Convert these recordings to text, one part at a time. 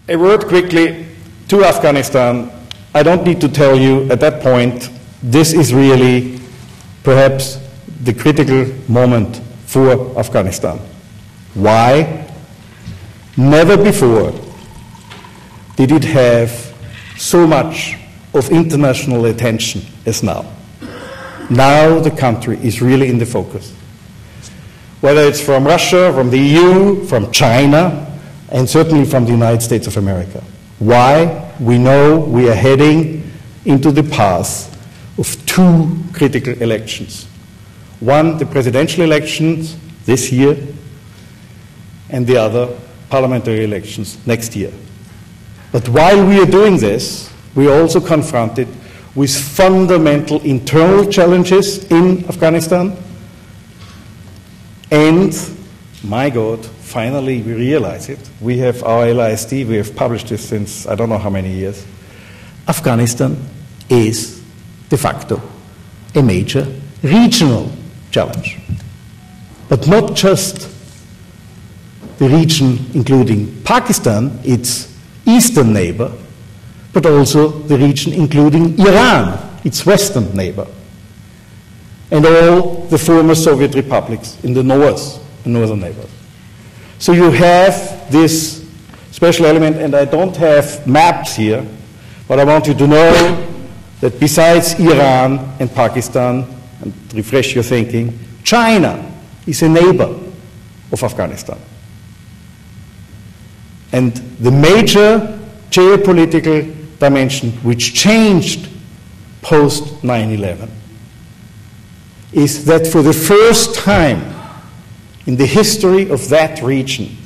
A word quickly to Afghanistan. I don't need to tell you at that point, this is really perhaps the critical moment for Afghanistan. Why? Never before did it have so much of international attention as now. Now the country is really in the focus. Whether it's from Russia, from the EU, from China, and certainly from the United States of America. Why? We know we are heading into the path of two critical elections. One, the presidential elections this year, and the other, parliamentary elections next year. But while we are doing this, we are also confronted with fundamental internal challenges in Afghanistan. And, my God, finally we realize it. We have our LISD, we have published this since I don't know how many years. Afghanistan is de facto a major regional challenge. But not just the region including Pakistan, its eastern neighbor, but also the region including Iran, its western neighbor, and all the former Soviet republics in the north, the northern neighbor. So you have this special element, and I don't have maps here, but I want you to know that besides Iran and Pakistan, and refresh your thinking, China is a neighbor of Afghanistan. And the major geopolitical dimension which changed post 9/11 is that for the first time in the history of that region,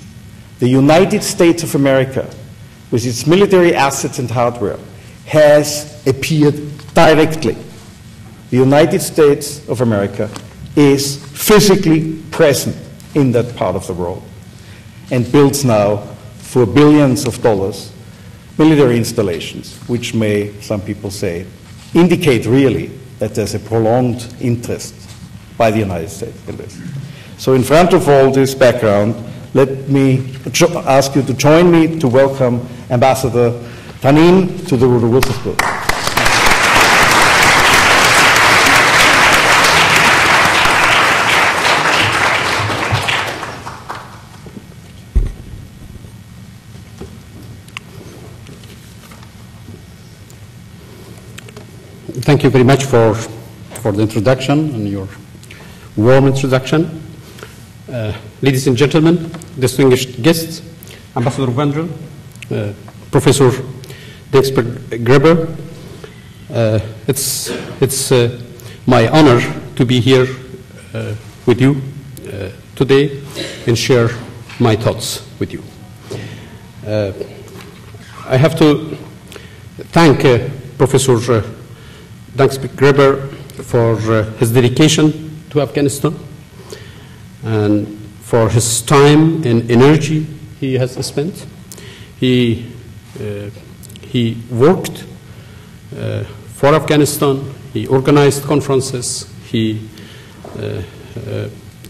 the United States of America, with its military assets and hardware, has appeared directly. The United States of America is physically present in that part of the world and builds now for billions of dollars military installations, which may, some people say, indicate really that there's a prolonged interest by the United States in this. So in front of all this background, let me ask you to join me to welcome Ambassador Tanin to the Woodrow Wilson School. Thank you very much for the introduction and your warm introduction. Ladies and gentlemen, distinguished guests, Ambassador Vendrell, Professor Danspeckgruber, it's my honor to be here with you today and share my thoughts with you. I have to thank Professor Danspeckgruber for his dedication to Afghanistan and for his time and energy he has spent. He worked for Afghanistan, he organized conferences,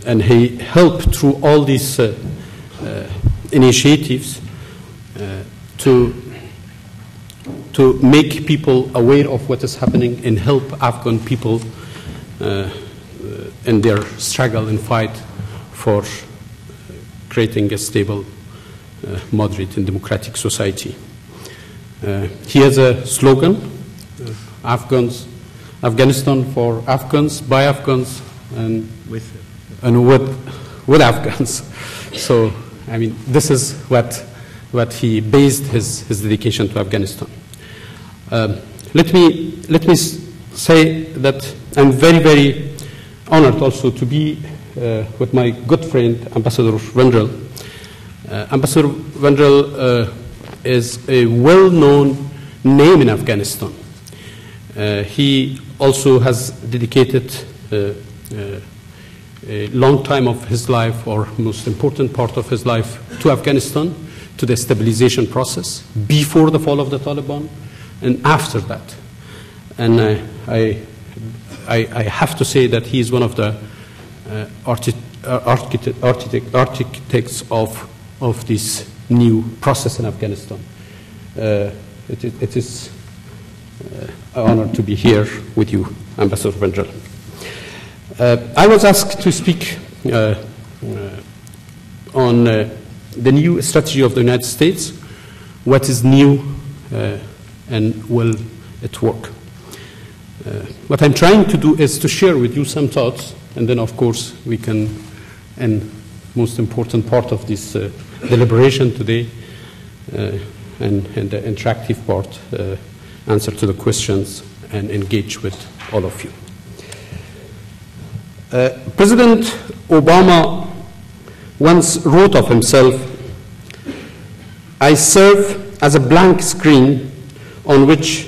and he helped through all these initiatives to make people aware of what is happening and help Afghan people in their struggle and fight for creating a stable, moderate and democratic society. He has a slogan, Afghanistan for Afghans, by Afghans, and with Afghans. So, I mean, this is what he based his dedication to Afghanistan. Let me say that I'm very, very honored also to be with my good friend, Ambassador Vendrell. Ambassador Vendrell is a well-known name in Afghanistan. He also has dedicated a long time of his life, or most important part of his life, to Afghanistan, to the stabilization process, before the fall of the Taliban, and after that. And I have to say that he is one of the architects of this new process in Afghanistan. it is an honor to be here with you, Ambassador Vendrell. I was asked to speak on the new strategy of the United States, what is new and will it work. What I'm trying to do is to share with you some thoughts, and then of course we can, and most important part of this deliberation today, and the interactive part, answer to the questions and engage with all of you. President Obama once wrote of himself, "I serve as a blank screen on which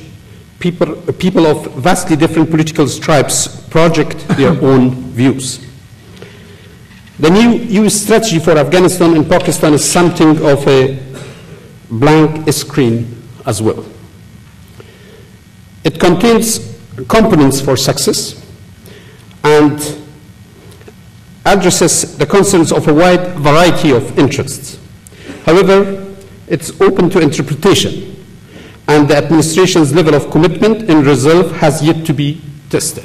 people of vastly different political stripes project their own views." The new U.S. strategy for Afghanistan and Pakistan is something of a blank screen as well. It contains components for success and addresses the concerns of a wide variety of interests. However, it's open to interpretation, and the administration's level of commitment and resolve has yet to be tested.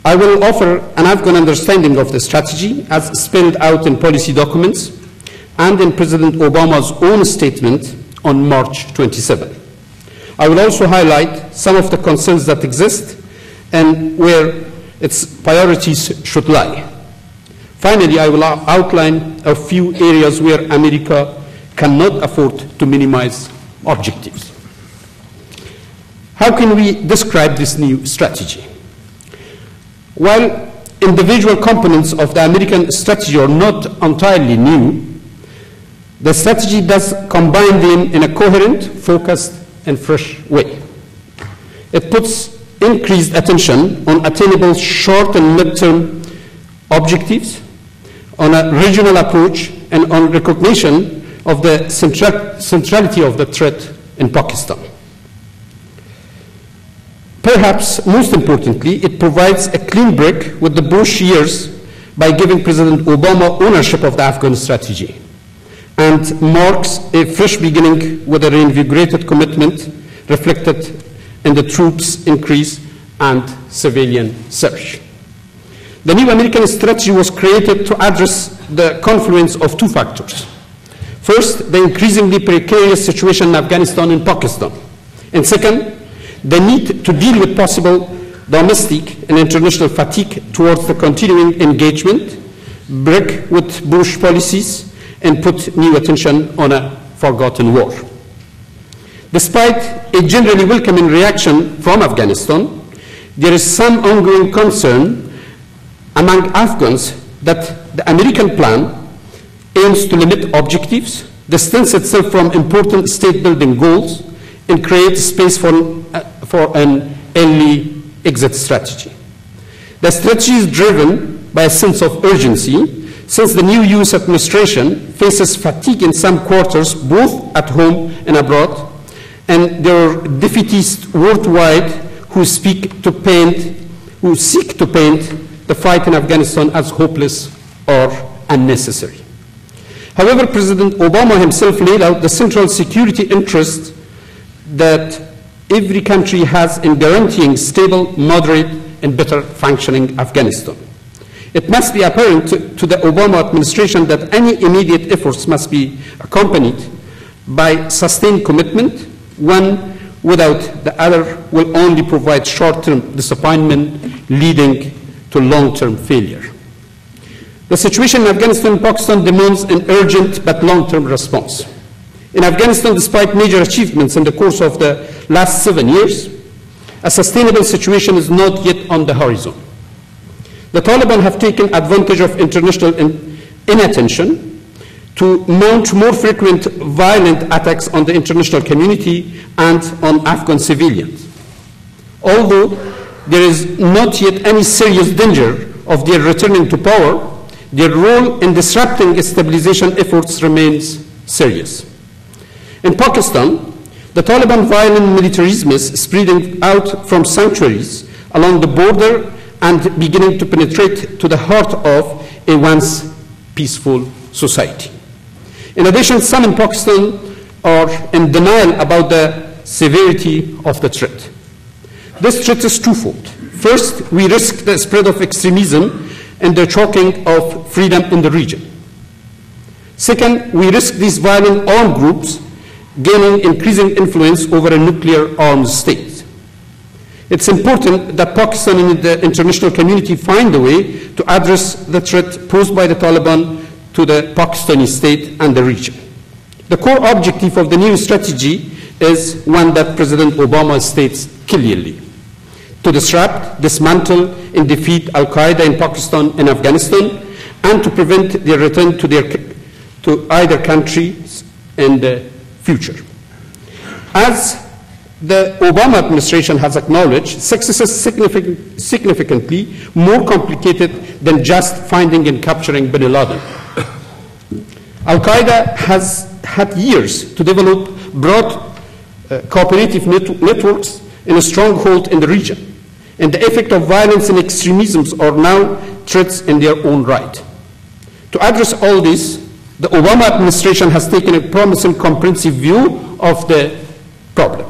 I will offer an Afghan understanding of the strategy as spelled out in policy documents and in President Obama's own statement on March 27. I will also highlight some of the concerns that exist and where its priorities should lie. Finally, I will outline a few areas where America cannot afford to minimize objectives. How can we describe this new strategy? While individual components of the American strategy are not entirely new, the strategy does combine them in a coherent, focused, and fresh way. It puts increased attention on attainable short and mid-term objectives, on a regional approach, and on recognition of the centrality of the threat in Pakistan. Perhaps most importantly, it provides a clean break with the Bush years by giving President Obama ownership of the Afghan strategy, and marks a fresh beginning with a reinvigorated commitment reflected in the troops' increase and civilian surge. The new American strategy was created to address the confluence of two factors. First, the increasingly precarious situation in Afghanistan and Pakistan. And second, the need to deal with possible domestic and international fatigue towards the continuing engagement, break with Bush policies, and put new attention on a forgotten war. Despite a generally welcoming reaction from Afghanistan, there is some ongoing concern among Afghans that the American plan aims to limit objectives, distance itself from important state-building goals, and create space for an early exit strategy. The strategy is driven by a sense of urgency, since the new U.S. administration faces fatigue in some quarters, both at home and abroad, and there are defeatists worldwide who seek to paint the fight in Afghanistan as hopeless or unnecessary. However, President Obama himself laid out the central security interest that every country has in guaranteeing stable, moderate, and better functioning Afghanistan. It must be apparent to the Obama administration that any immediate efforts must be accompanied by sustained commitment. One without the other will only provide short-term disappointment, leading to long-term failure. The situation in Afghanistan and Pakistan demands an urgent but long-term response. In Afghanistan, despite major achievements in the course of the last 7 years, a sustainable situation is not yet on the horizon. The Taliban have taken advantage of international inattention to mount more frequent violent attacks on the international community and on Afghan civilians. Although there is not yet any serious danger of their returning to power, their role in disrupting stabilization efforts remains serious. In Pakistan, the Taliban violent militarism is spreading out from sanctuaries along the border and beginning to penetrate to the heart of a once peaceful society. In addition, some in Pakistan are in denial about the severity of the threat. This threat is twofold. First, we risk the spread of extremism and the choking of freedom in the region. Second, we risk these violent armed groups gaining increasing influence over a nuclear armed state. It's important that Pakistan and the international community find a way to address the threat posed by the Taliban to the Pakistani state and the region. The core objective of the new strategy is one that President Obama states clearly: to disrupt, dismantle, and defeat Al-Qaeda in Pakistan and Afghanistan, and to prevent their return to either countries in the future. As the Obama administration has acknowledged, success is significantly more complicated than just finding and capturing bin Laden. Al-Qaeda has had years to develop broad cooperative networks and a stronghold in the region, and the effect of violence and extremism are now threats in their own right. To address all this, the Obama administration has taken a promising comprehensive view of the problem.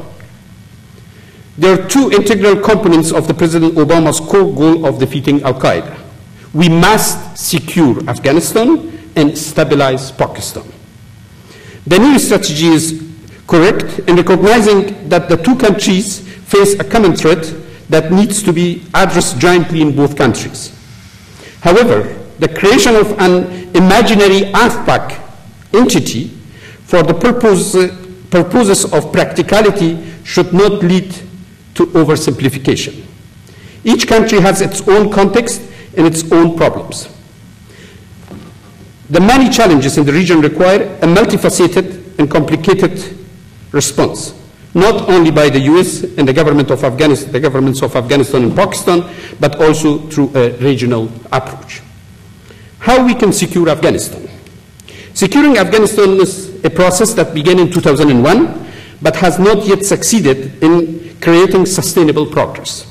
There are two integral components of the President Obama's core goal of defeating Al-Qaeda. We must secure Afghanistan and stabilize Pakistan. The new strategy is correct in recognizing that the two countries face a common threat that needs to be addressed jointly in both countries. However, the creation of an imaginary AFPAC entity for the purposes of practicality should not lead to oversimplification. Each country has its own context and its own problems. The many challenges in the region require a multifaceted and complicated response, not only by the US and the governments of Afghanistan and Pakistan, but also through a regional approach. How we can secure Afghanistan? Securing Afghanistan is a process that began in 2001, but has not yet succeeded in creating sustainable progress.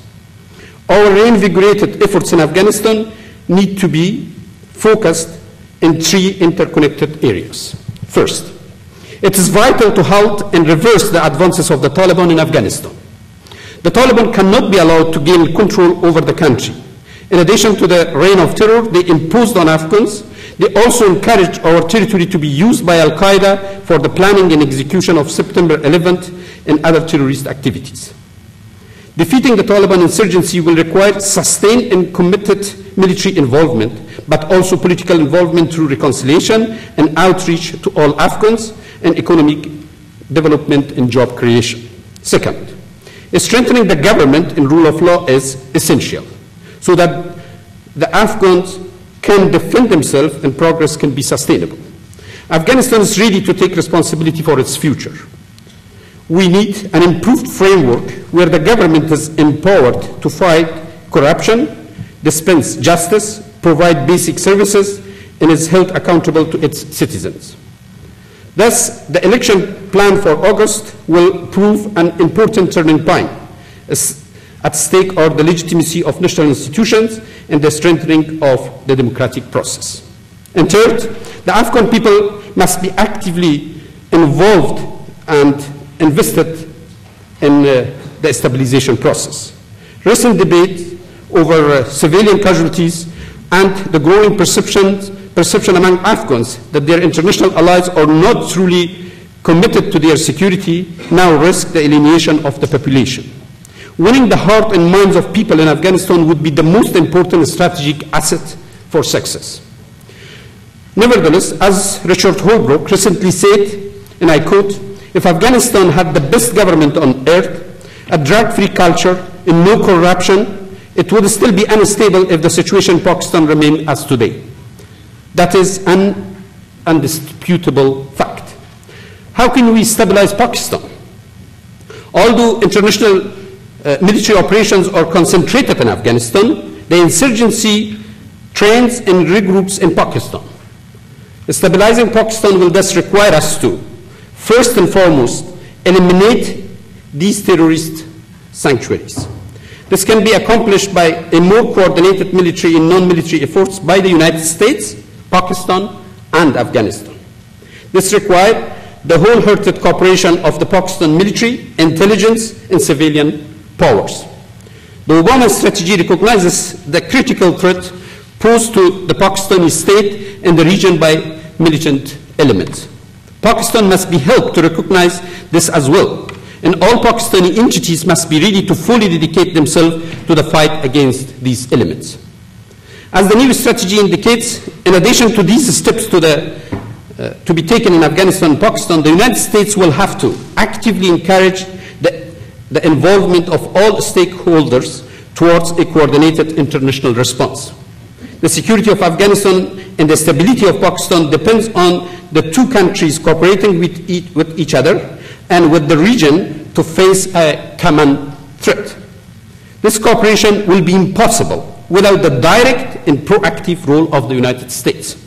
Our reinvigorated efforts in Afghanistan need to be focused in three interconnected areas. First, it is vital to halt and reverse the advances of the Taliban in Afghanistan. The Taliban cannot be allowed to gain control over the country. In addition to the reign of terror they imposed on Afghans, they also encouraged our territory to be used by Al-Qaeda for the planning and execution of September 11th and other terrorist activities. Defeating the Taliban insurgency will require sustained and committed military involvement, but also political involvement through reconciliation and outreach to all Afghans and economic development and job creation. Second, strengthening the government and rule of law is essential so that the Afghans can defend themselves and progress can be sustainable. Afghanistan is ready to take responsibility for its future. We need an improved framework where the government is empowered to fight corruption, dispense justice, provide basic services, and is held accountable to its citizens. Thus, the election plan for August will prove an important turning point. At stake are the legitimacy of national institutions and the strengthening of the democratic process. And third, the Afghan people must be actively involved and invested in the stabilization process. Recent debate over civilian casualties and the growing perception among Afghans that their international allies are not truly committed to their security now risk the alienation of the population. Winning the heart and minds of people in Afghanistan would be the most important strategic asset for success. Nevertheless, as Richard Holbrooke recently said, and I quote, "If Afghanistan had the best government on earth, a drug-free culture, and no corruption, it would still be unstable if the situation in Pakistan remained as today." That is an undisputable fact. How can we stabilize Pakistan? Although international military operations are concentrated in Afghanistan, the insurgency trains and regroups in Pakistan. Stabilizing Pakistan will thus require us to, first and foremost, eliminate these terrorist sanctuaries. This can be accomplished by a more coordinated military and non-military efforts by the United States, Pakistan, and Afghanistan. This requires the wholehearted cooperation of the Pakistan military, intelligence, and civilian powers. The Obama strategy recognizes the critical threat posed to the Pakistani state and the region by militant elements. Pakistan must be helped to recognize this as well, and all Pakistani entities must be ready to fully dedicate themselves to the fight against these elements. As the new strategy indicates, in addition to these steps to be taken in Afghanistan and Pakistan, the United States will have to actively encourage the involvement of all stakeholders towards a coordinated international response. The security of Afghanistan and the stability of Pakistan depends on the two countries cooperating with each other and with the region to face a common threat. This cooperation will be impossible without the direct and proactive role of the United States,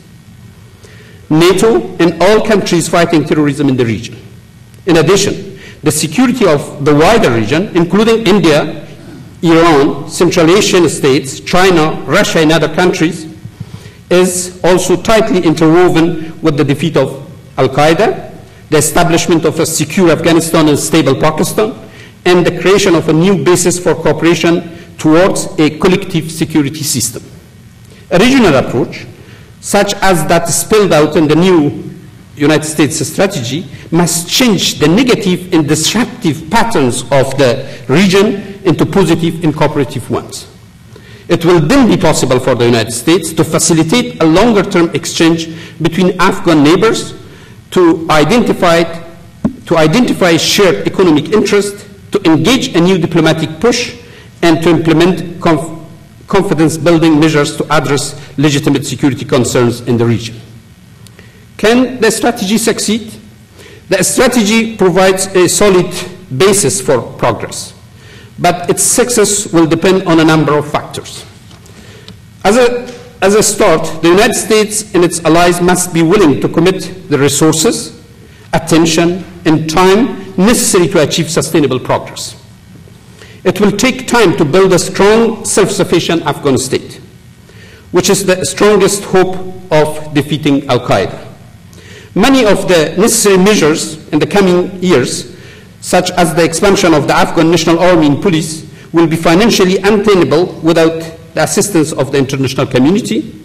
NATO, and all countries fighting terrorism in the region. In addition, the security of the wider region, including India, Iran, Central Asian states, China, Russia, and other countries, is also tightly interwoven with the defeat of Al-Qaeda, the establishment of a secure Afghanistan and stable Pakistan, and the creation of a new basis for cooperation towards a collective security system. A regional approach, such as that spelled out in the new United States strategy, must change the negative and disruptive patterns of the region into positive and cooperative ones. It will then be possible for the United States to facilitate a longer-term exchange between Afghan neighbors to identify shared economic interest, to engage a new diplomatic push, and to implement confidence-building measures to address legitimate security concerns in the region. Can the strategy succeed? The strategy provides a solid basis for progress, but its success will depend on a number of factors. As a start, the United States and its allies must be willing to commit the resources, attention, and time necessary to achieve sustainable progress. It will take time to build a strong, self-sufficient Afghan state, which is the strongest hope of defeating Al-Qaeda. Many of the necessary measures in the coming years, such as the expansion of the Afghan National Army and Police, will be financially untenable without the assistance of the international community.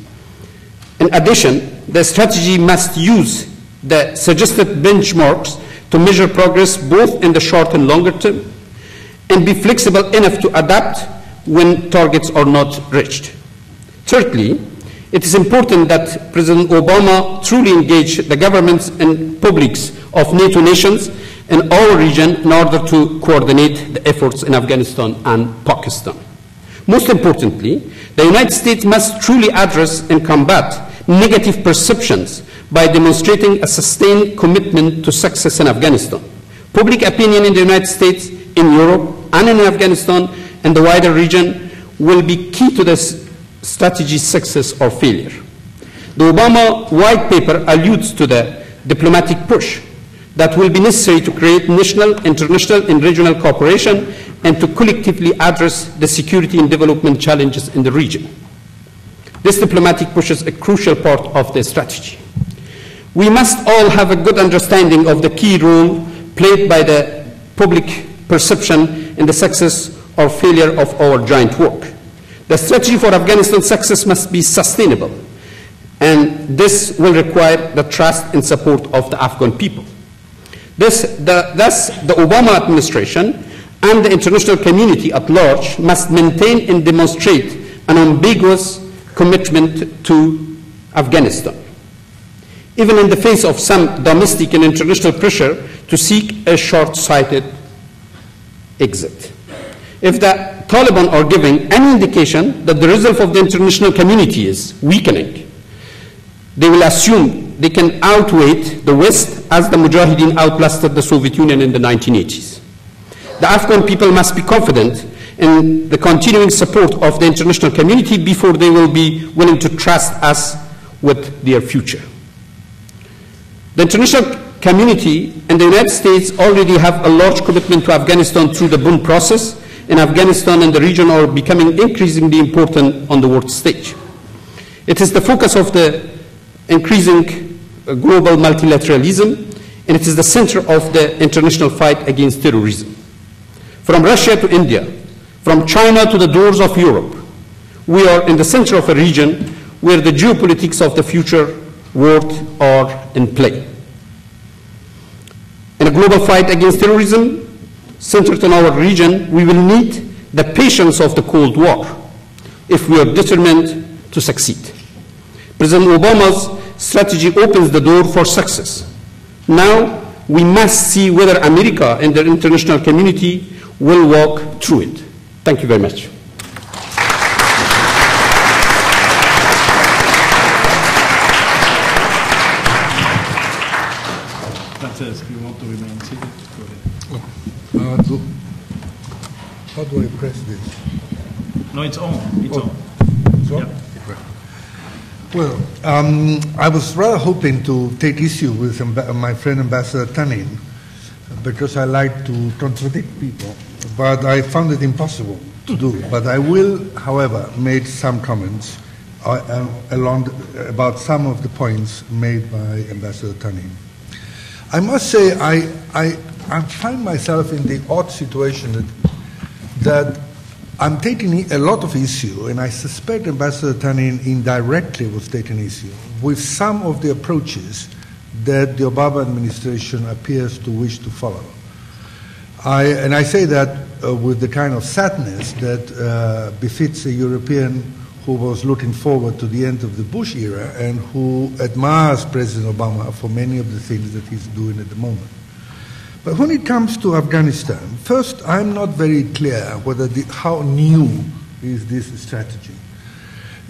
In addition, the strategy must use the suggested benchmarks to measure progress both in the short and longer term, and be flexible enough to adapt when targets are not reached. Thirdly, it is important that President Obama truly engage the governments and publics of NATO nations in our region in order to coordinate the efforts in Afghanistan and Pakistan. Most importantly, the United States must truly address and combat negative perceptions by demonstrating a sustained commitment to success in Afghanistan. Public opinion in the United States, in Europe, and in Afghanistan and the wider region will be key to this strategy's success or failure. The Obama White Paper alludes to the diplomatic push that will be necessary to create national, international, and regional cooperation and to collectively address the security and development challenges in the region. This diplomatic push is a crucial part of the strategy. We must all have a good understanding of the key role played by the public perception in the success or failure of our joint work. The strategy for Afghanistan success must be sustainable, and this will require the trust and support of the Afghan people. Thus, the Obama administration and the international community at large must maintain and demonstrate an ambiguous commitment to Afghanistan, even in the face of some domestic and international pressure to seek a short-sighted exit. If the Taliban are giving any indication that the resolve of the international community is weakening, they will assume they can outweigh the West as the Mujahideen outlasted the Soviet Union in the 1980s. The Afghan people must be confident in the continuing support of the international community before they will be willing to trust us with their future. The international community and the United States already have a large commitment to Afghanistan through the Bonn process, and Afghanistan and the region are becoming increasingly important on the world stage. It is the focus of the increasing global multilateralism and it is the center of the international fight against terrorism. From Russia to India, from China to the doors of Europe, we are in the center of a region where the geopolitics of the future world are in play. In a global fight against terrorism centered in our region, we will need the patience of the Cold War if we are determined to succeed. President Obama's strategy opens the door for success. Now we must see whether America and the international community will walk through it. Thank you very much. Francesc, you want to remain seated? Go ahead. How do I press this? No, it's on. It's on. It's on? Yeah. Well, I was rather hoping to take issue with my friend Ambassador Tanin, because I like to contradict people, but I found it impossible to do. But I will, however, make some comments about some of the points made by Ambassador Tanin. I must say I find myself in the odd situation that I'm taking a lot of issue, and I suspect Ambassador Tanin indirectly was taking issue with some of the approaches that the Obama administration appears to wish to follow. And I say that with the kind of sadness that befits a European who was looking forward to the end of the Bush era and who admires President Obama for many of the things that he's doing at the moment. But when it comes to Afghanistan, first, I'm not very clear whether how new is this strategy.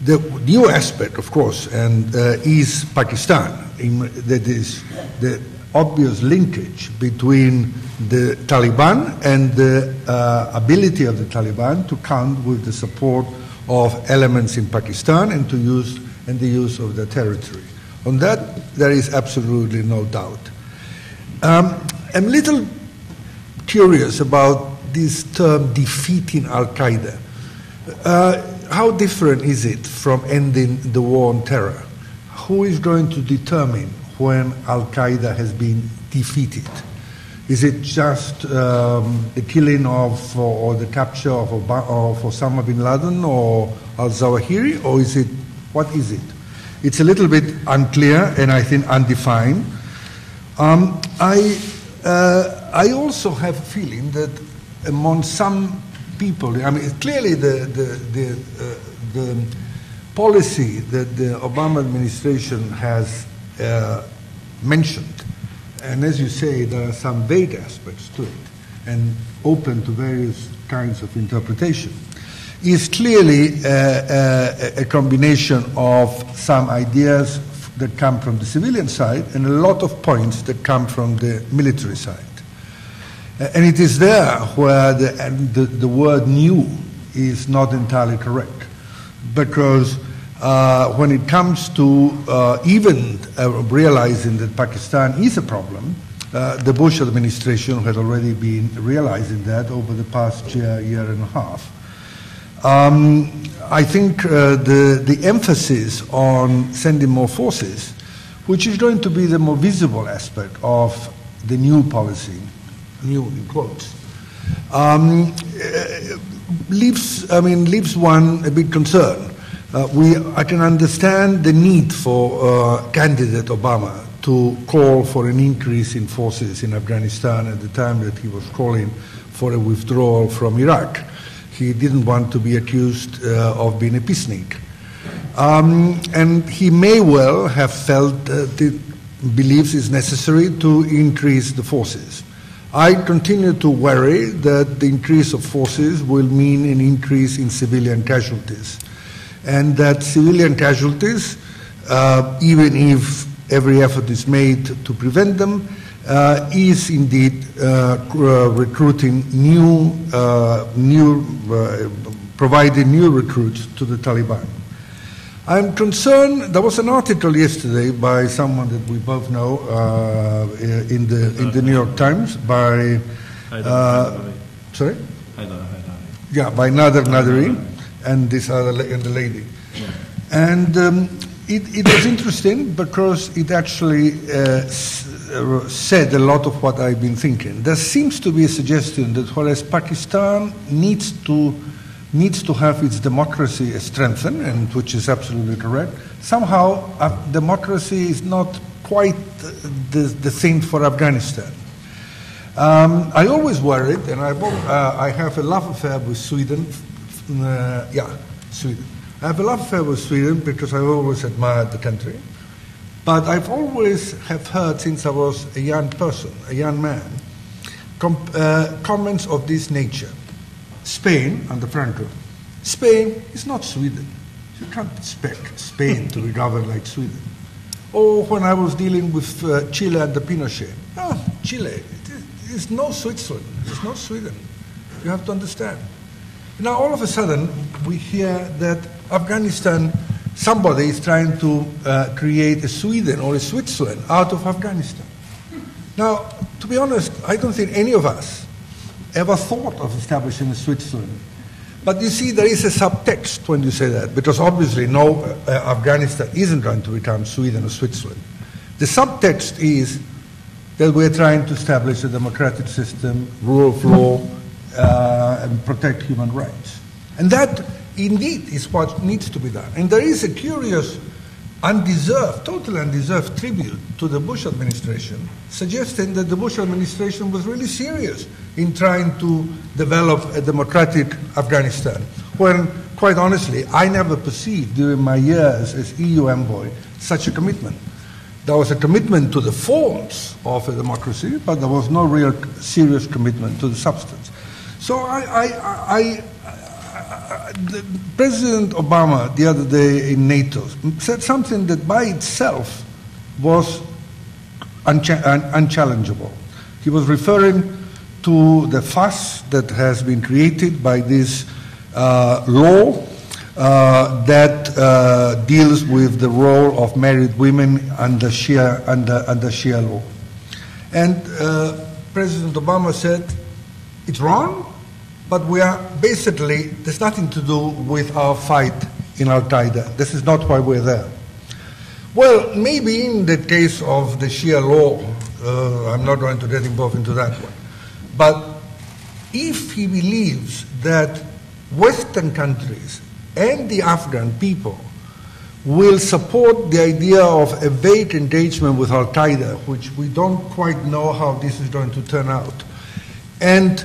The new aspect, of course, and is Pakistan. That is the obvious linkage between the Taliban and the ability of the Taliban to count with the support of elements in Pakistan and the use of the territory. On that, there is absolutely no doubt. I'm a little curious about this term defeating Al-Qaeda. How different is it from ending the war on terror? Who is going to determine when Al-Qaeda has been defeated? Is it just the killing of or the capture of Osama bin Laden or al-Zawahiri, or is it, what is it? It's a little bit unclear and I think undefined. I also have a feeling that among some people, I mean, clearly the policy that the Obama administration has mentioned, and as you say, there are some vague aspects to it and open to various kinds of interpretation, is clearly a combination of some ideas that come from the civilian side and a lot of points that come from the military side. And it is there where the word new is not entirely correct, because when it comes to even realizing that Pakistan is a problem, the Bush administration had already been realizing that over the past year and a half. I think the emphasis on sending more forces, which is going to be the more visible aspect of the new policy, new in quotes, leaves one a bit concerned. I can understand the need for candidate Obama to call for an increase in forces in Afghanistan at the time that he was calling for a withdrawal from Iraq. He didn't want to be accused of being a peacenik. And he may well have felt that believes it's necessary to increase the forces. I continue to worry that the increase of forces will mean an increase in civilian casualties. And that civilian casualties, even if every effort is made to prevent them, is indeed recruiting providing new recruits to the Taliban. I'm concerned. There was an article yesterday by someone that we both know in the New York Times by sorry, by Nader Naderi and this other and the lady, yeah. And It was interesting because it actually said a lot of what I've been thinking. There seems to be a suggestion that whereas Pakistan needs to have its democracy strengthened, and which is absolutely correct, somehow democracy is not quite the thing for Afghanistan. I always worried, and I have a love affair with Sweden. Sweden. I have a love affair with Sweden because I've always admired the country. But I've always have heard since I was a young person, a young man, comments of this nature. Spain, under Franco, Spain is not Sweden. You can't expect Spain to be governed like Sweden. Or when I was dealing with Chile under Pinochet, Chile, it's no Switzerland, it's not Sweden. You have to understand. Now all of a sudden we hear that Afghanistan, somebody is trying to create a Sweden or a Switzerland out of Afghanistan. Now, to be honest, I don't think any of us ever thought of establishing a Switzerland. But you see, there is a subtext when you say that, because obviously Afghanistan isn't going to become Sweden or Switzerland. The subtext is that we're trying to establish a democratic system, rule of law, and protect human rights. And that, indeed, is what needs to be done. And there is a curious, totally undeserved tribute to the Bush administration, suggesting that the Bush administration was really serious in trying to develop a democratic Afghanistan, when, quite honestly, I never perceived during my years as EU envoy such a commitment. There was a commitment to the forms of a democracy, but there was no real serious commitment to the substance. So President Obama the other day in NATO said something that by itself was unchallengeable. He was referring to the fuss that has been created by this law that deals with the role of married women under Shia law. And President Obama said, it's wrong, but we are basically, there's nothing to do with our fight in Al-Qaeda. This is not why we're there. Well, maybe in the case of the Shia law, I'm not going to get involved into that one. But if he believes that Western countries and the Afghan people will support the idea of a vague engagement with Al-Qaeda, which we don't quite know how this is going to turn out, and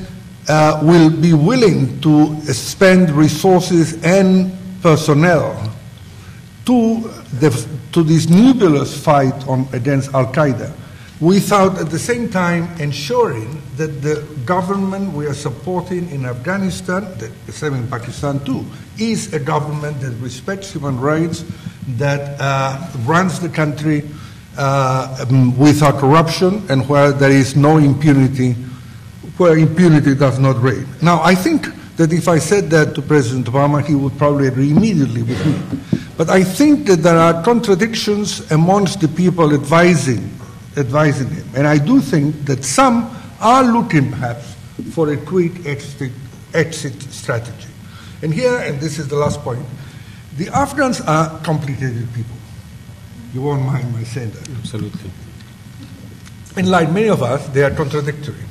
will be willing to spend resources and personnel to this nebulous fight against Al-Qaeda, without at the same time ensuring that the government we are supporting in Afghanistan, the same in Pakistan too, is a government that respects human rights, that runs the country without corruption, and where there is no impunity, where impunity does not reign. Now, I think that if I said that to President Obama, he would probably agree immediately with me. But I think that there are contradictions amongst the people advising him. And I do think that some are looking perhaps for a quick exit strategy. And here, and this is the last point, the Afghans are complicated people. You won't mind my saying that. Absolutely. And like many of us, they are contradictory.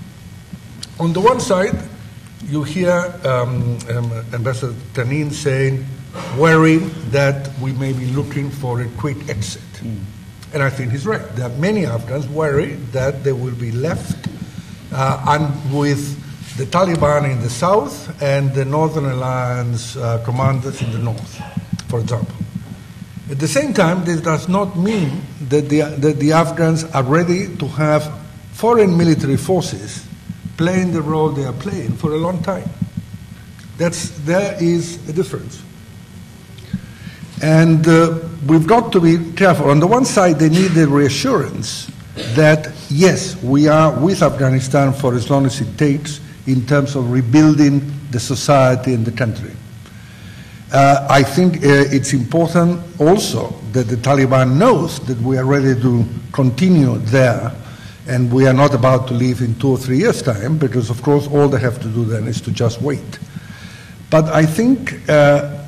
On the one side, you hear Ambassador Tanin saying, worried that we may be looking for a quick exit. And I think he's right. There are many Afghans worried that they will be left with the Taliban in the south and the Northern Alliance commanders in the north, for example. At the same time, this does not mean that the Afghans are ready to have foreign military forces playing the role they are playing for a long time. There is a difference. And we've got to be careful. On the one side, they need the reassurance that, yes, we are with Afghanistan for as long as it takes in terms of rebuilding the society and the country. I think it's important also that the Taliban knows that we are ready to continue there, and we are not about to leave in 2 or 3 years' time, because, of course, all they have to do then is to just wait. But I think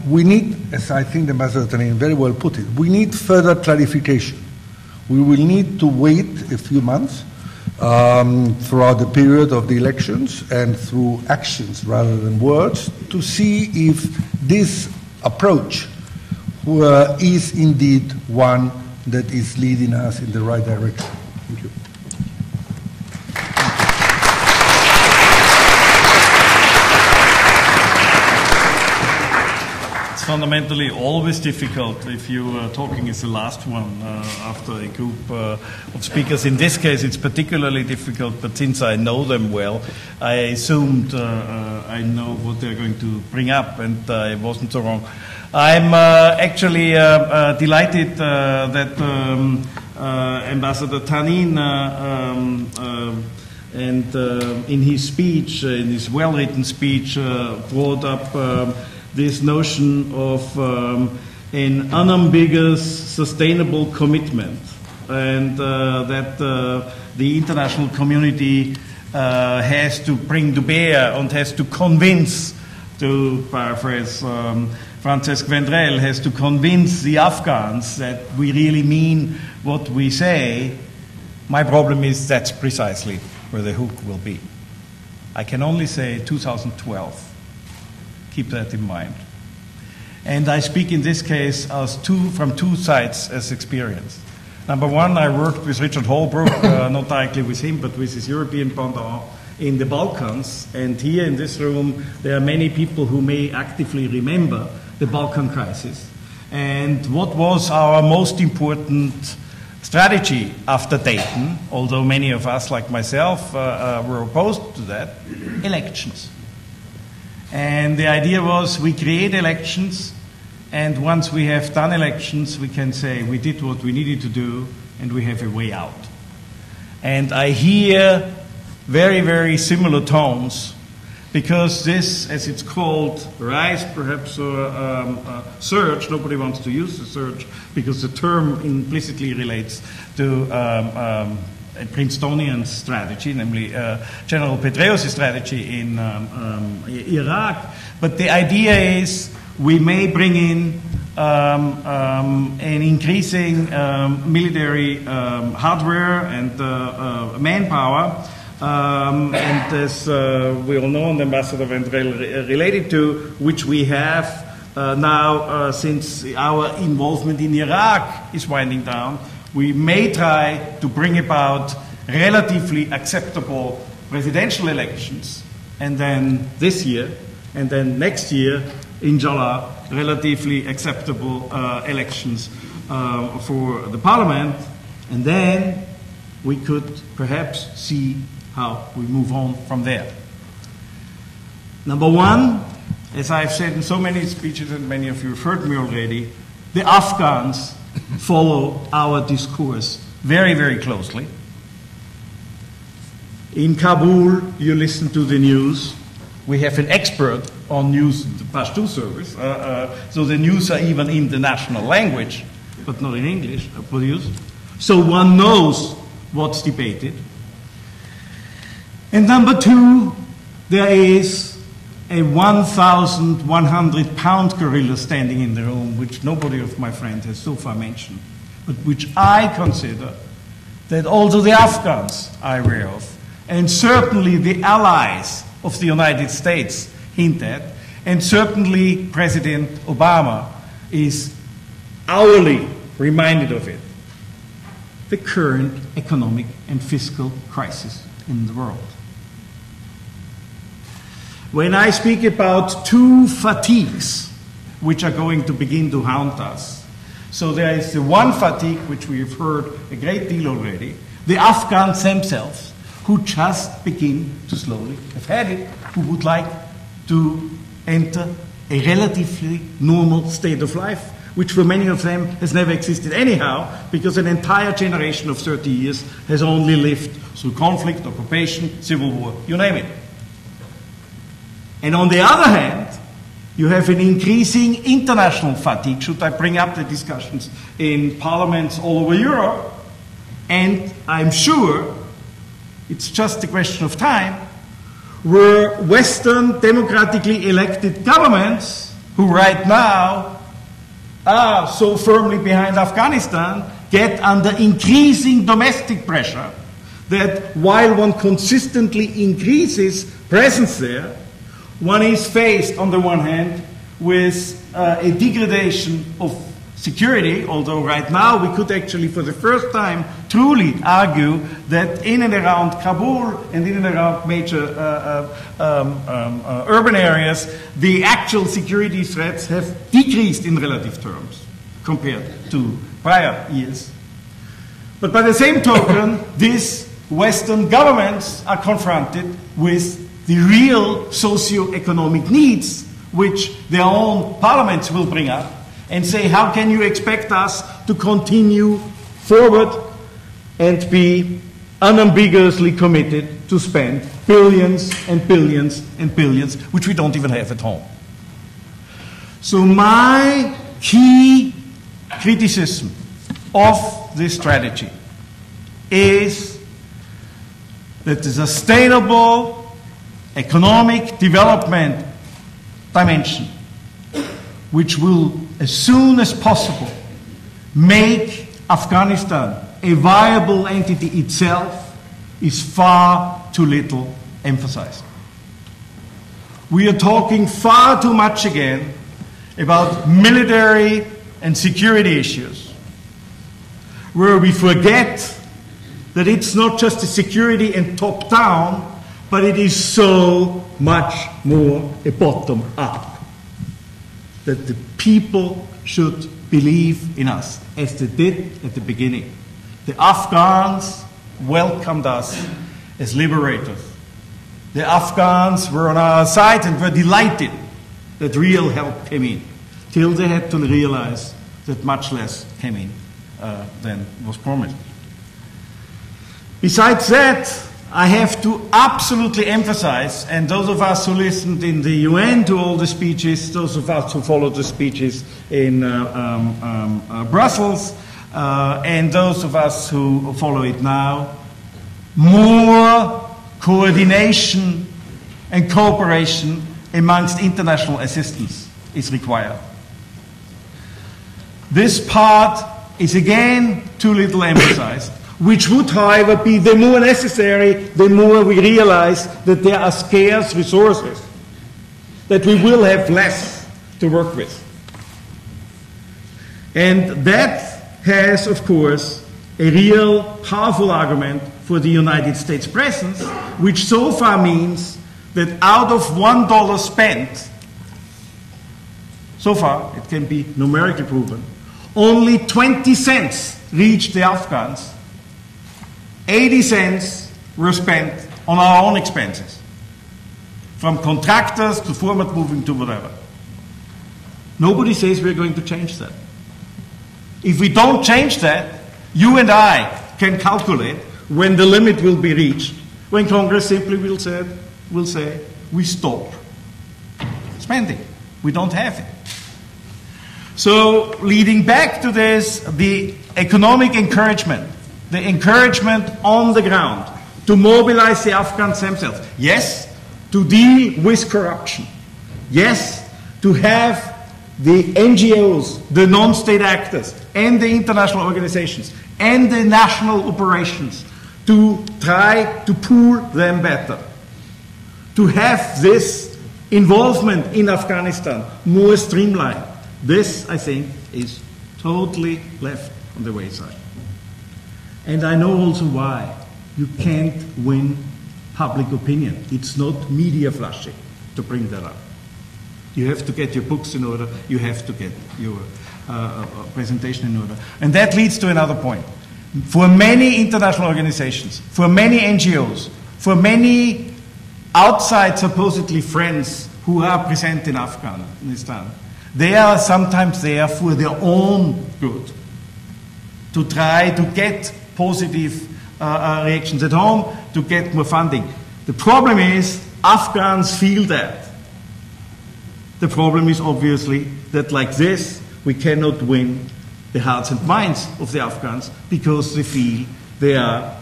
we need, as I think Ambassador Tanin very well put it, we need further clarification. We will need to wait a few months throughout the period of the elections and through actions rather than words to see if this approach is indeed one that is leading us in the right direction. Thank you. It's fundamentally always difficult if you are talking as the last one after a group of speakers. In this case, it's particularly difficult, but since I know them well, I assumed I know what they're going to bring up, and I wasn't so wrong. I'm actually delighted that Ambassador Tanin and in his speech, in his well-written speech, brought up this notion of an unambiguous, sustainable commitment, and that the international community has to bring to bear and has to convince, to paraphrase Francesc Vendrell, has to convince the Afghans that we really mean what we say. My problem is that's precisely where the hook will be. I can only say 2012. Keep that in mind. And I speak in this case as from two sides as experience. Number one, I worked with Richard Holbrooke, not directly with him, but with his European pendant in the Balkans. And here in this room, there are many people who may actively remember the Balkan crisis. And what was our most important strategy after Dayton, although many of us, like myself, were opposed to that? Elections. And the idea was we create elections, and once we have done elections, we can say we did what we needed to do, and we have a way out. And I hear very, very similar tones, because this, as it's called, rise perhaps, or surge, nobody wants to use the surge, because the term implicitly relates to a Princetonian strategy, namely General Petraeus' strategy in Iraq. But the idea is we may bring in an increasing military hardware and manpower, and as we all know, and Ambassador Vendrell related to, which we have now since our involvement in Iraq is winding down. We may try to bring about relatively acceptable presidential elections, and then this year, and then next year, inshallah, relatively acceptable elections for the parliament, and then we could perhaps see how we move on from there. Number one, as I've said in so many speeches, and many of you have heard me already, the Afghans follow our discourse very, very closely. In Kabul, you listen to the news. We have an expert on news, the Pashto service, so the news are even in the national language, but not in English, produced. So one knows what's debated. And number two, there is a 1,100-pound gorilla standing in the room, which nobody of my friends has so far mentioned, but which I consider that also the Afghans are aware of, and certainly the allies of the United States hint at, and certainly President Obama is hourly reminded of it: the current economic and fiscal crisis in the world. When I speak about two fatigues which are going to begin to haunt us, so there is the one fatigue which we have heard a great deal already, the Afghans themselves, who just begin to slowly have had it, who would like to enter a relatively normal state of life, which for many of them has never existed anyhow, because an entire generation of 30 years has only lived through conflict, occupation, civil war, you name it. And on the other hand, you have an increasing international fatigue, should I bring up the discussions in parliaments all over Europe, and I'm sure it's just a question of time, where Western democratically elected governments who right now are so firmly behind Afghanistan, get under increasing domestic pressure that while one consistently increases presence there, one is faced, on the one hand, with a degradation of security, although right now we could actually, for the first time, truly argue that in and around Kabul and in and around major urban areas, the actual security threats have decreased in relative terms compared to prior years. But by the same token, these Western governments are confronted with the real socio-economic needs which their own parliaments will bring up, and say, how can you expect us to continue forward and be unambiguously committed to spend billions and billions and billions, which we don't even have at home. So my key criticism of this strategy is that the sustainable economic development dimension, which will, as soon as possible, make Afghanistan a viable entity itself, is far too little emphasized. We are talking far too much again about military and security issues, where we forget that it's not just a security and top-down, but it is so much more a bottom-up. That the people should believe in us, as they did at the beginning. The Afghans welcomed us as liberators. The Afghans were on our side and were delighted that real help came in, till they had to realize that much less came in than was promised. Besides that, I have to absolutely emphasize, and those of us who listened in the UN to all the speeches, those of us who followed the speeches in Brussels, and those of us who follow it now, more coordination and cooperation amongst international assistance is required. This part is again too little emphasized, which would, however, be the more necessary the more we realize that there are scarce resources, that we will have less to work with. And that has, of course, a real powerful argument for the United States presence, which so far means that out of $1 spent, so far, it can be numerically proven, only 20 cents reached the Afghans. 80 cents were spent on our own expenses, from contractors to forward moving to whatever. Nobody says we're going to change that. If we don't change that, you and I can calculate when the limit will be reached, when Congress simply will say, we stop spending. We don't have it. So, leading back to this, the economic encouragement, the encouragement on the ground to mobilize the Afghans themselves. Yes, to deal with corruption. Yes, to have the NGOs, the non-state actors, and the international organizations, and the national operations to try to pool them better. To have this involvement in Afghanistan more streamlined. This, I think, is totally left on the wayside. And I know also why. You can't win public opinion. It's not media flushing to bring that up. You have to get your books in order. You have to get your presentation in order. And that leads to another point. For many international organizations, for many NGOs, for many outside supposedly friends who are present in Afghanistan, they are sometimes there for their own good, to try to get positive reactions at home, to get more funding. The problem is Afghans feel that. The problem is obviously that like this, we cannot win the hearts and minds of the Afghans because they feel they are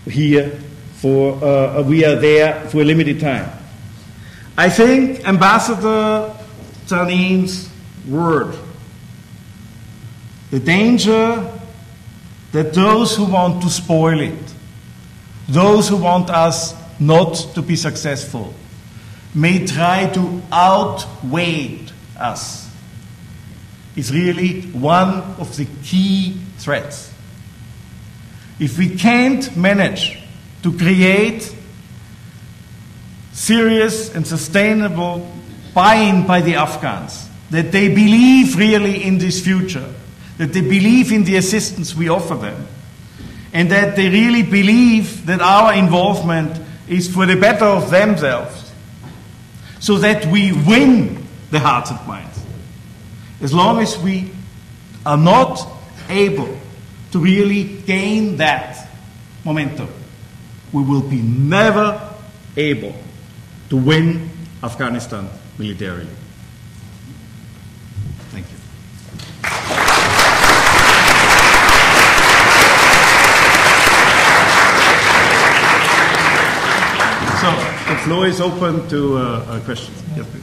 here for, we are there for a limited time. I think Ambassador Tanin's word. The danger that those who want to spoil it, those who want us not to be successful, may try to outweigh us, is really one of the key threats. If we can't manage to create serious and sustainable buy-in by the Afghans, that they believe really in this future, that they believe in the assistance we offer them, and that they really believe that our involvement is for the better of themselves, so that we win the hearts and minds. As long as we are not able to really gain that momentum, we will be never able to win Afghanistan militarily. Thank you. So the floor is open to questions. Yes, please.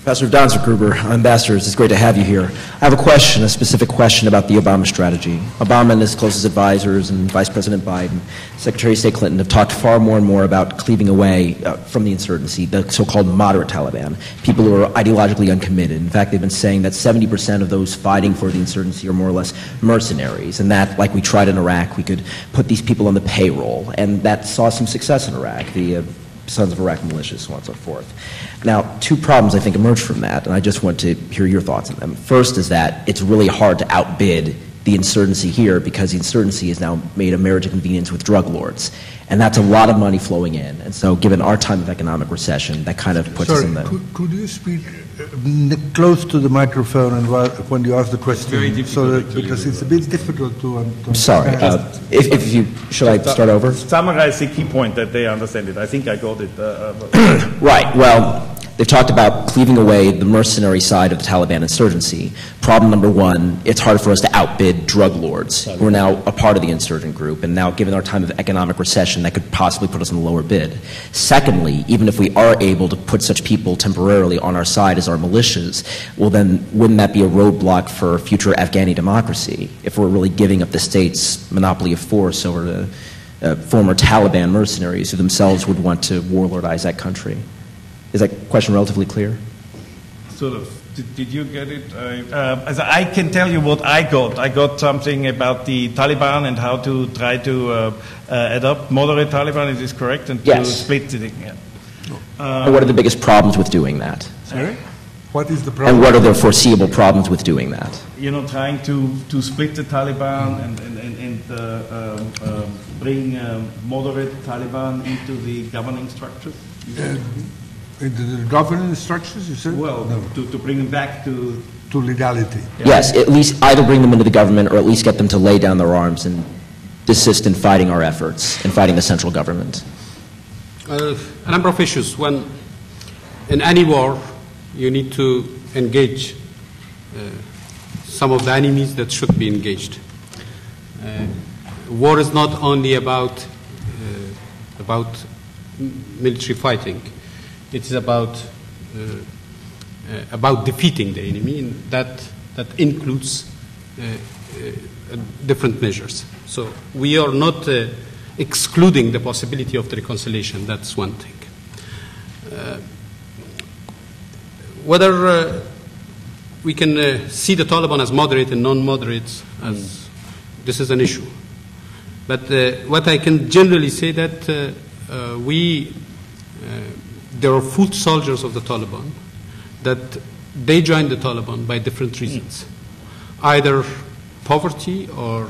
Professor Danspeckgruber, ambassadors, it's great to have you here. I have a question, a specific question about the Obama strategy. Obama and his closest advisors and Vice President Biden, Secretary of State Clinton have talked far more and more about cleaving away from the insurgency, the so-called moderate Taliban, people who are ideologically uncommitted. In fact, they've been saying that 70% of those fighting for the insurgency are more or less mercenaries, and that, like we tried in Iraq, we could put these people on the payroll, and that saw some success in Iraq, the Sons of Iraq militias, so on and so forth. Now, two problems I think emerge from that, and I just want to hear your thoughts on them. First is that it's really hard to outbid the insurgency here because the insurgency is now made a marriage of convenience with drug lords, and that's a lot of money flowing in. And so given our time of economic recession, that kind of puts us in the... Could you speak close to the microphone and when you ask the question? Very difficult, because it's a bit difficult to understand. Sorry. If you... Should I start over? Summarize the key point that they understand it. I think I got it. Right. Well, they've talked about cleaving away the mercenary side of the Taliban insurgency. Problem number one, it's hard for us to outbid drug lords who are now a part of the insurgent group. And now, given our time of economic recession, that could possibly put us in a lower bid. Secondly, even if we are able to put such people temporarily on our side as our militias, well then, wouldn't that be a roadblock for future Afghani democracy if we're really giving up the state's monopoly of force over the former Taliban mercenaries who themselves would want to warlordize that country? Is that question relatively clear? Sort of. Did you get it? I can tell you what I got. I got something about the Taliban and how to try to adopt moderate Taliban. Is this correct? And yes. To split it. Yeah. And what are the biggest problems with doing that? Sorry? What is the problem? And what are the foreseeable problems with doing that? You know, trying to split the Taliban and bring moderate Taliban into the governing structures. Into the governance structures, you said? Well, no. to bring them back to legality. Yeah. Yes, at least either bring them into the government or at least get them to lay down their arms and desist in fighting our efforts and fighting the central government. A number of issues. One, in any war, you need to engage some of the enemies that should be engaged. War is not only about military fighting. It is about defeating the enemy, and that includes different measures. So we are not excluding the possibility of the reconciliation. That's one thing. Whether we can see the Taliban as moderate and non-moderates, as this is an issue. But what I can generally say that there are foot soldiers of the Taliban that they joined the Taliban by different reasons, either poverty or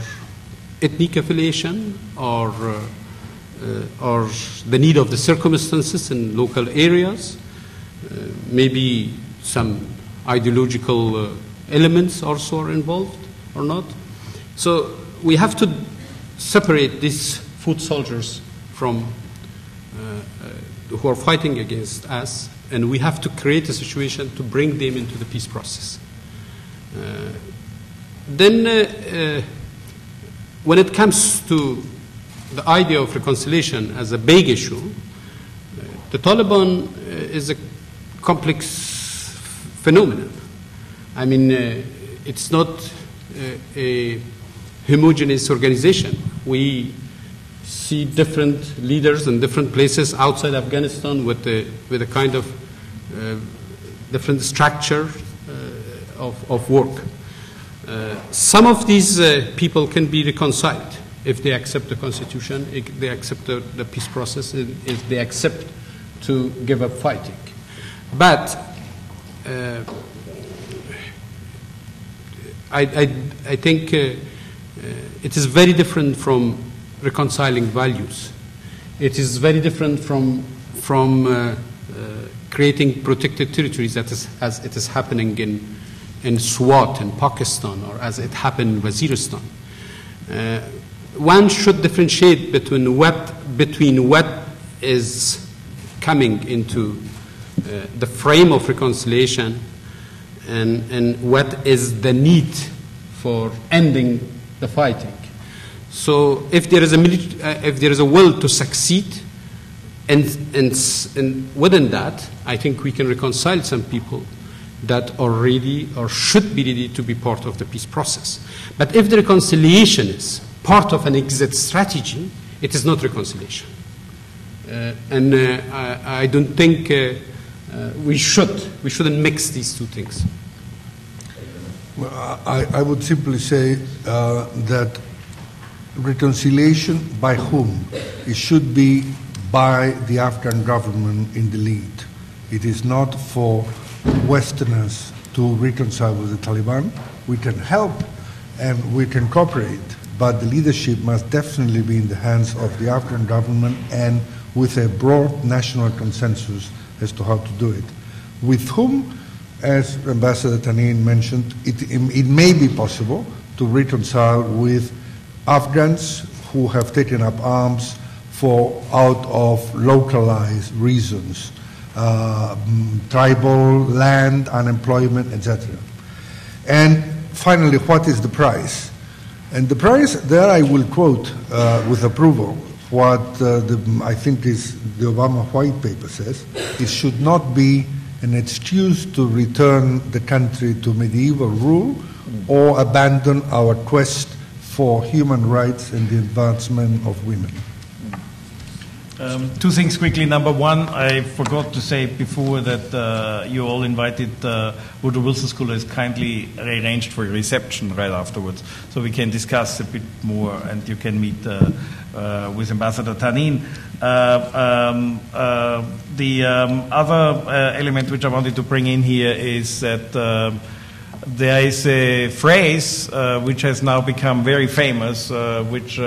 ethnic affiliation or the need of the circumstances in local areas, maybe some ideological elements also are involved or not. So we have to separate these foot soldiers from who are fighting against us, and we have to create a situation to bring them into the peace process. Then, when it comes to the idea of reconciliation as a big issue, the Taliban is a complex phenomenon. I mean, it's not a homogeneous organization. We see different leaders in different places outside Afghanistan with a kind of different structure of work. Some of these people can be reconciled if they accept the constitution, if they accept the peace process, if they accept to give up fighting. But I think it is very different from reconciling values. It is very different from creating protected territories as it is happening in Swat in Pakistan, or as it happened in Waziristan. One should differentiate between what is coming into the frame of reconciliation and what is the need for ending the fighting. So if there is a will to succeed, and within that, I think we can reconcile some people that are ready or should be ready to be part of the peace process. But if the reconciliation is part of an exit strategy, it is not reconciliation. And I don't think we shouldn't mix these two things. Well, I would simply say that reconciliation by whom? It should be by the Afghan government in the lead. It is not for Westerners to reconcile with the Taliban. We can help and we can cooperate, but the leadership must definitely be in the hands of the Afghan government and with a broad national consensus as to how to do it. With whom, as Ambassador Tanin mentioned, it may be possible to reconcile with Afghans who have taken up arms out of localized reasons, tribal, land, unemployment, etc. And finally, what is the price? And the price, there I will quote with approval what I think is the Obama White Paper says. It should not be an excuse to return the country to medieval rule or abandon our quest for human rights and the advancement of women. Two things quickly. Number one, I forgot to say before that you all invited Woodrow Wilson School has kindly arranged for a reception right afterwards, so we can discuss a bit more, and you can meet with Ambassador Tanin. The other element which I wanted to bring in here is that there is a phrase which has now become very famous, which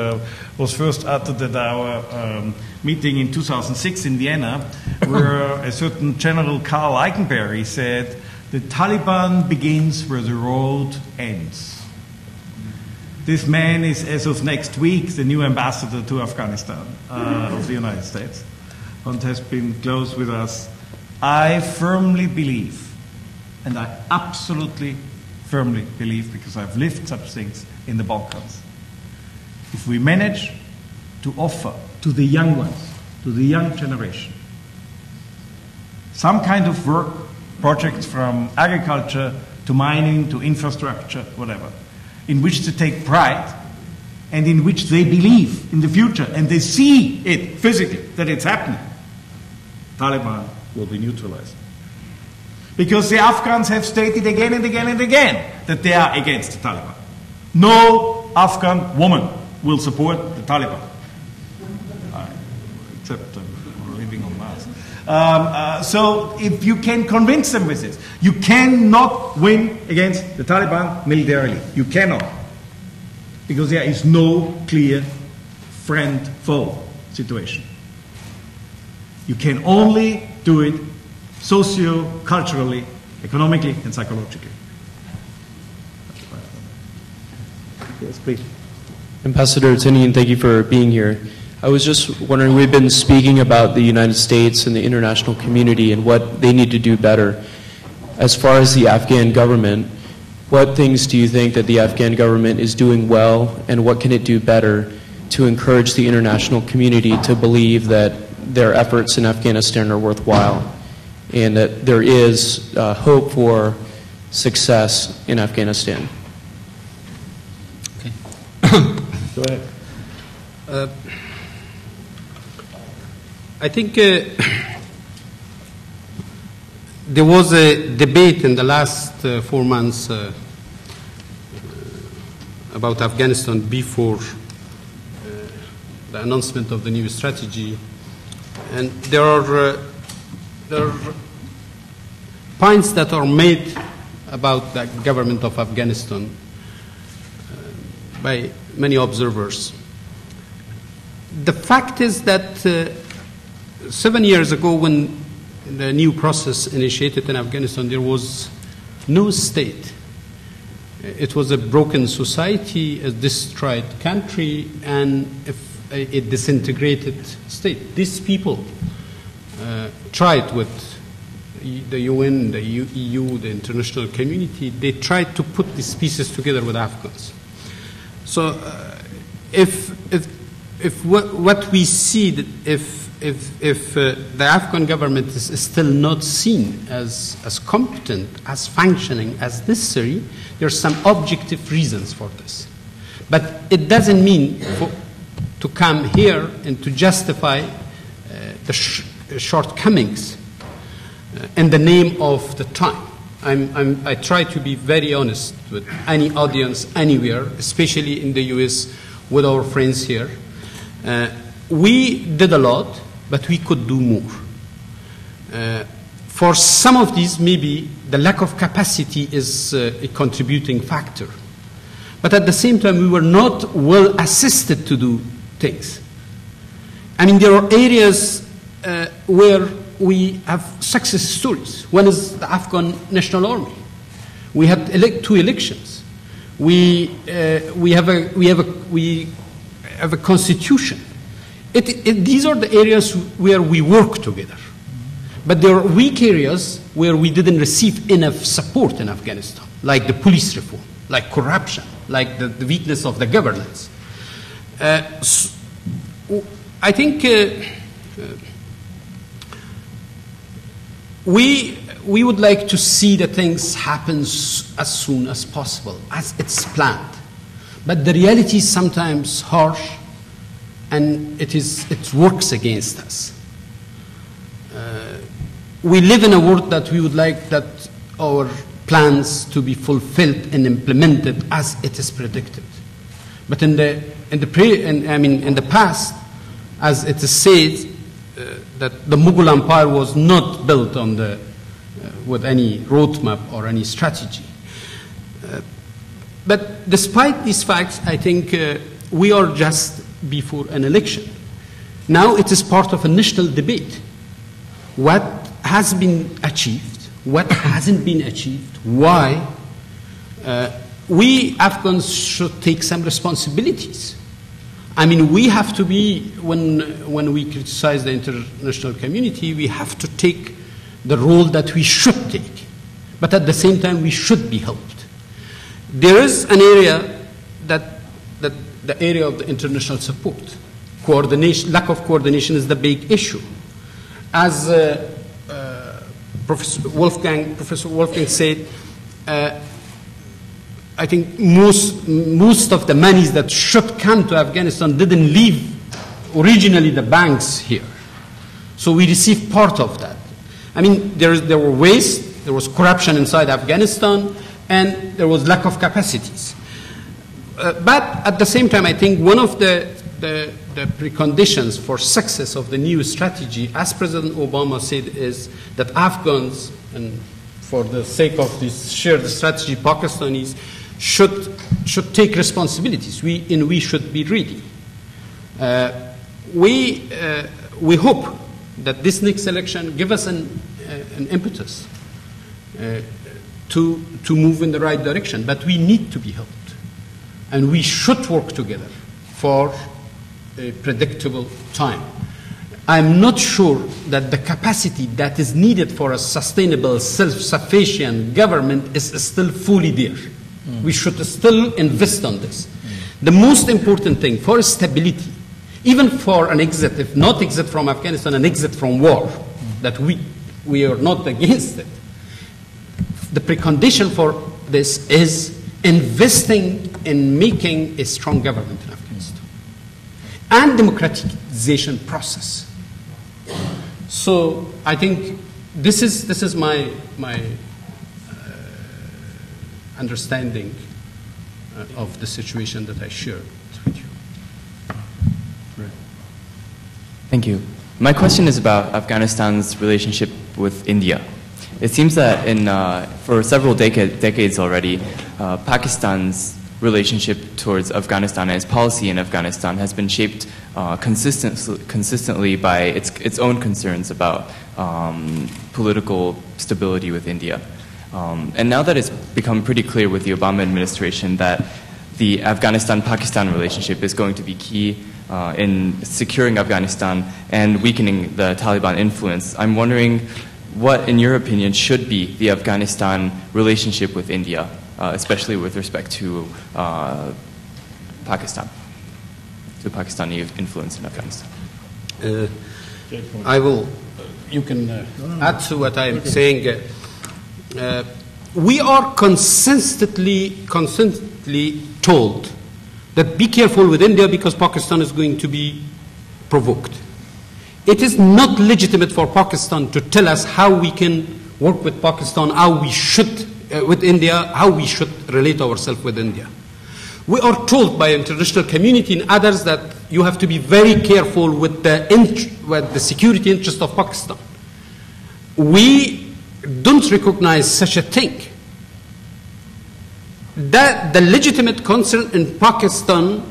was first uttered at our meeting in 2006 in Vienna, where a certain General Karl Eikenberry said, "The Taliban begins where the road ends." This man is, as of next week, the new ambassador to Afghanistan of the United States, and has been close with us. I firmly believe, and I absolutely firmly believe, because I've lived such things in the Balkans, if we manage to offer to the young ones, to the young generation, some kind of work, projects from agriculture to mining to infrastructure, whatever, in which to take pride and in which they believe in the future and they see it physically, that it's happening, Taliban will be neutralized. Because the Afghans have stated again and again and again that they are against the Taliban. No Afghan woman will support the Taliban. Except living on Mars. So if you can convince them with this, you cannot win against the Taliban militarily. You cannot. Because there is no clear friend-foe situation. You can only do it socio-culturally, economically, and psychologically. Yes, please. Ambassador Tanin, thank you for being here. I was just wondering, we've been speaking about the United States and the international community and what they need to do better. As far as the Afghan government, what things do you think that the Afghan government is doing well, and what can it do better to encourage the international community to believe that their efforts in Afghanistan are worthwhile and that there is hope for success in Afghanistan. Okay. Go ahead. I think there was a debate in the last 4 months about Afghanistan before the announcement of the new strategy, and there are points that are made about the government of Afghanistan by many observers. The fact is that 7 years ago, when the new process initiated in Afghanistan, there was no state. It was a broken society, a destroyed country, and a disintegrated state. These people tried with the UN, the EU, the international community, they tried to put these pieces together with Afghans. So if what we see, that if the Afghan government is still not seen as competent, as functioning, as necessary, there are some objective reasons for this. But it doesn't mean to come here and to justify the shortcomings in the name of the time. I try to be very honest with any audience anywhere, especially in the US with our friends here. We did a lot, but we could do more. For some of these, maybe the lack of capacity is a contributing factor. But at the same time, we were not well assisted to do things. I mean, there are areas where we have success stories. One is the Afghan National Army. We had 2 elections. We have a constitution. These are the areas where we work together. But there are weak areas where we didn't receive enough support in Afghanistan, like the police reform, like corruption, like the weakness of the governance. I think we would like to see the things happen as soon as possible, as it's planned. But the reality is sometimes harsh, and it works against us. We live in a world that we would like that our plans to be fulfilled and implemented as it is predicted. But in the past, as it is said, that the Mughal Empire was not built on with any roadmap or any strategy. But despite these facts, I think we are just before an election. Now it is part of a national debate. What has been achieved? What hasn't been achieved? Why? We Afghans should take some responsibilities. I mean, we have to be, when we criticize the international community, we have to take the role that we should take. But at the same time, we should be helped. There is an area the area of the international support. Coordination, lack of coordination is the big issue. As Professor Wolfgang said, I think most of the monies that should come to Afghanistan didn't leave originally the banks here. So we received part of that. I mean, there were waste, there was corruption inside Afghanistan, and there was lack of capacities. But at the same time, I think one of the preconditions for success of the new strategy, as President Obama said, is that Afghans, and for the sake of this shared strategy, Pakistanis, should take responsibilities. We should be ready. We hope that this next election give us an impetus to move in the right direction. But we need to be helped. And we should work together for a predictable time. I'm not sure that the capacity that is needed for a sustainable, self-sufficient government is still fully there. We should still invest on this. The most important thing for stability even for an exit, if not exit from Afghanistan, an exit from war, that we are not against it. The precondition for this is investing in making a strong government in Afghanistan and democratization process. So I think this is my understanding of the situation that I shared with you. Thank you. My question is about Afghanistan's relationship with India. It seems that for several decades already, Pakistan's relationship towards Afghanistan and its policy in Afghanistan has been shaped consistently by its own concerns about political stability with India. And now that it's become pretty clear with the Obama administration that the Afghanistan-Pakistan relationship is going to be key in securing Afghanistan and weakening the Taliban influence, I'm wondering what, in your opinion, should be the Afghanistan relationship with India, especially with respect to Pakistan, to Pakistani influence in Afghanistan? You can add to what I'm saying. We are consistently told that be careful with India because Pakistan is going to be provoked. It is not legitimate for Pakistan to tell us how we can work with Pakistan, how we should, with India, how we should relate ourselves with India. We are told by international community and others that you have to be very careful with the security interest of Pakistan. We don't recognize such a thing. That the legitimate concern in Pakistan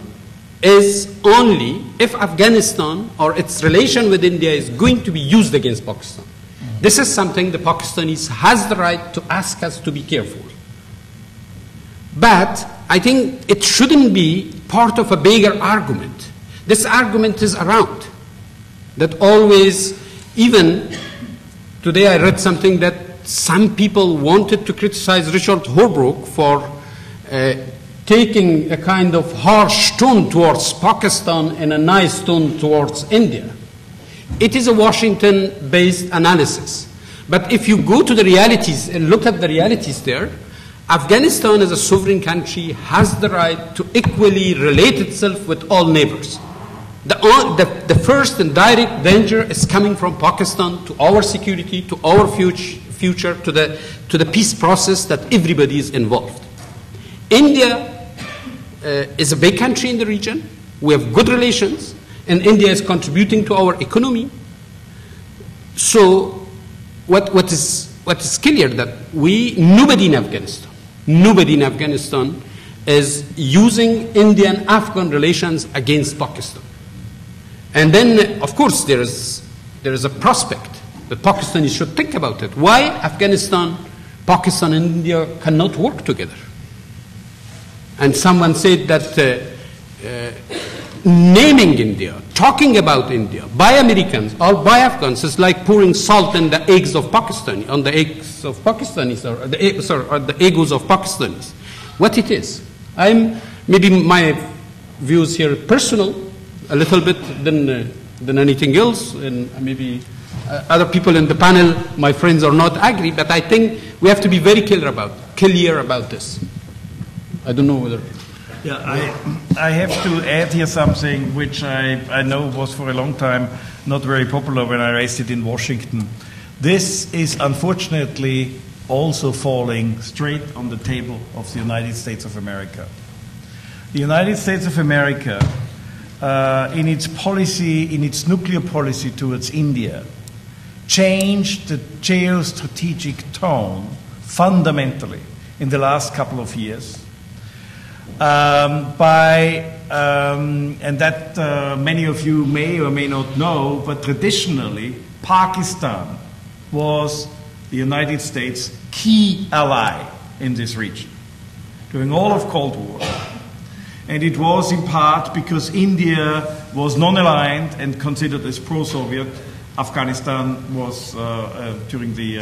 is only if Afghanistan or its relation with India is going to be used against Pakistan. This is something the Pakistanis has the right to ask us to be careful. But I think it shouldn't be part of a bigger argument. This argument is around. That always, even today I read something that some people wanted to criticize Richard Holbrooke for taking a kind of harsh tone towards Pakistan and a nice tone towards India. It is a Washington-based analysis. But if you go to the realities and look at the realities there, Afghanistan as a sovereign country has the right to equally relate itself with all neighbors. The first and direct danger is coming from Pakistan to our security, to our future, to the peace process that everybody is involved. India is a big country in the region. We have good relations, and India is contributing to our economy. So, what is clear that nobody in Afghanistan is using Indian-Afghan relations against Pakistan. And then, of course, there is a prospect that Pakistanis should think about it. Why Pakistan and India cannot work together? And someone said that naming India, talking about India by Americans or by Afghans is like pouring salt in the eggs of Pakistanis, on the eggs of Pakistanis, or the egos of Pakistanis. What it is. Maybe my views here personal, a little bit than anything else, and maybe other people in the panel, my friends, are not agree, but I think we have to be very clear about this. I don't know whether... Yeah, I have to add here something which I know was for a long time not very popular when I raised it in Washington. This is unfortunately also falling straight on the table of the United States of America. The United States of America, in its policy, in its nuclear policy towards India, changed the geostrategic tone fundamentally in the last couple of years. And that many of you may or may not know, but traditionally Pakistan was the United States' key ally in this region during all of Cold War. And it was in part because India was non-aligned and considered as pro-Soviet. Afghanistan was during the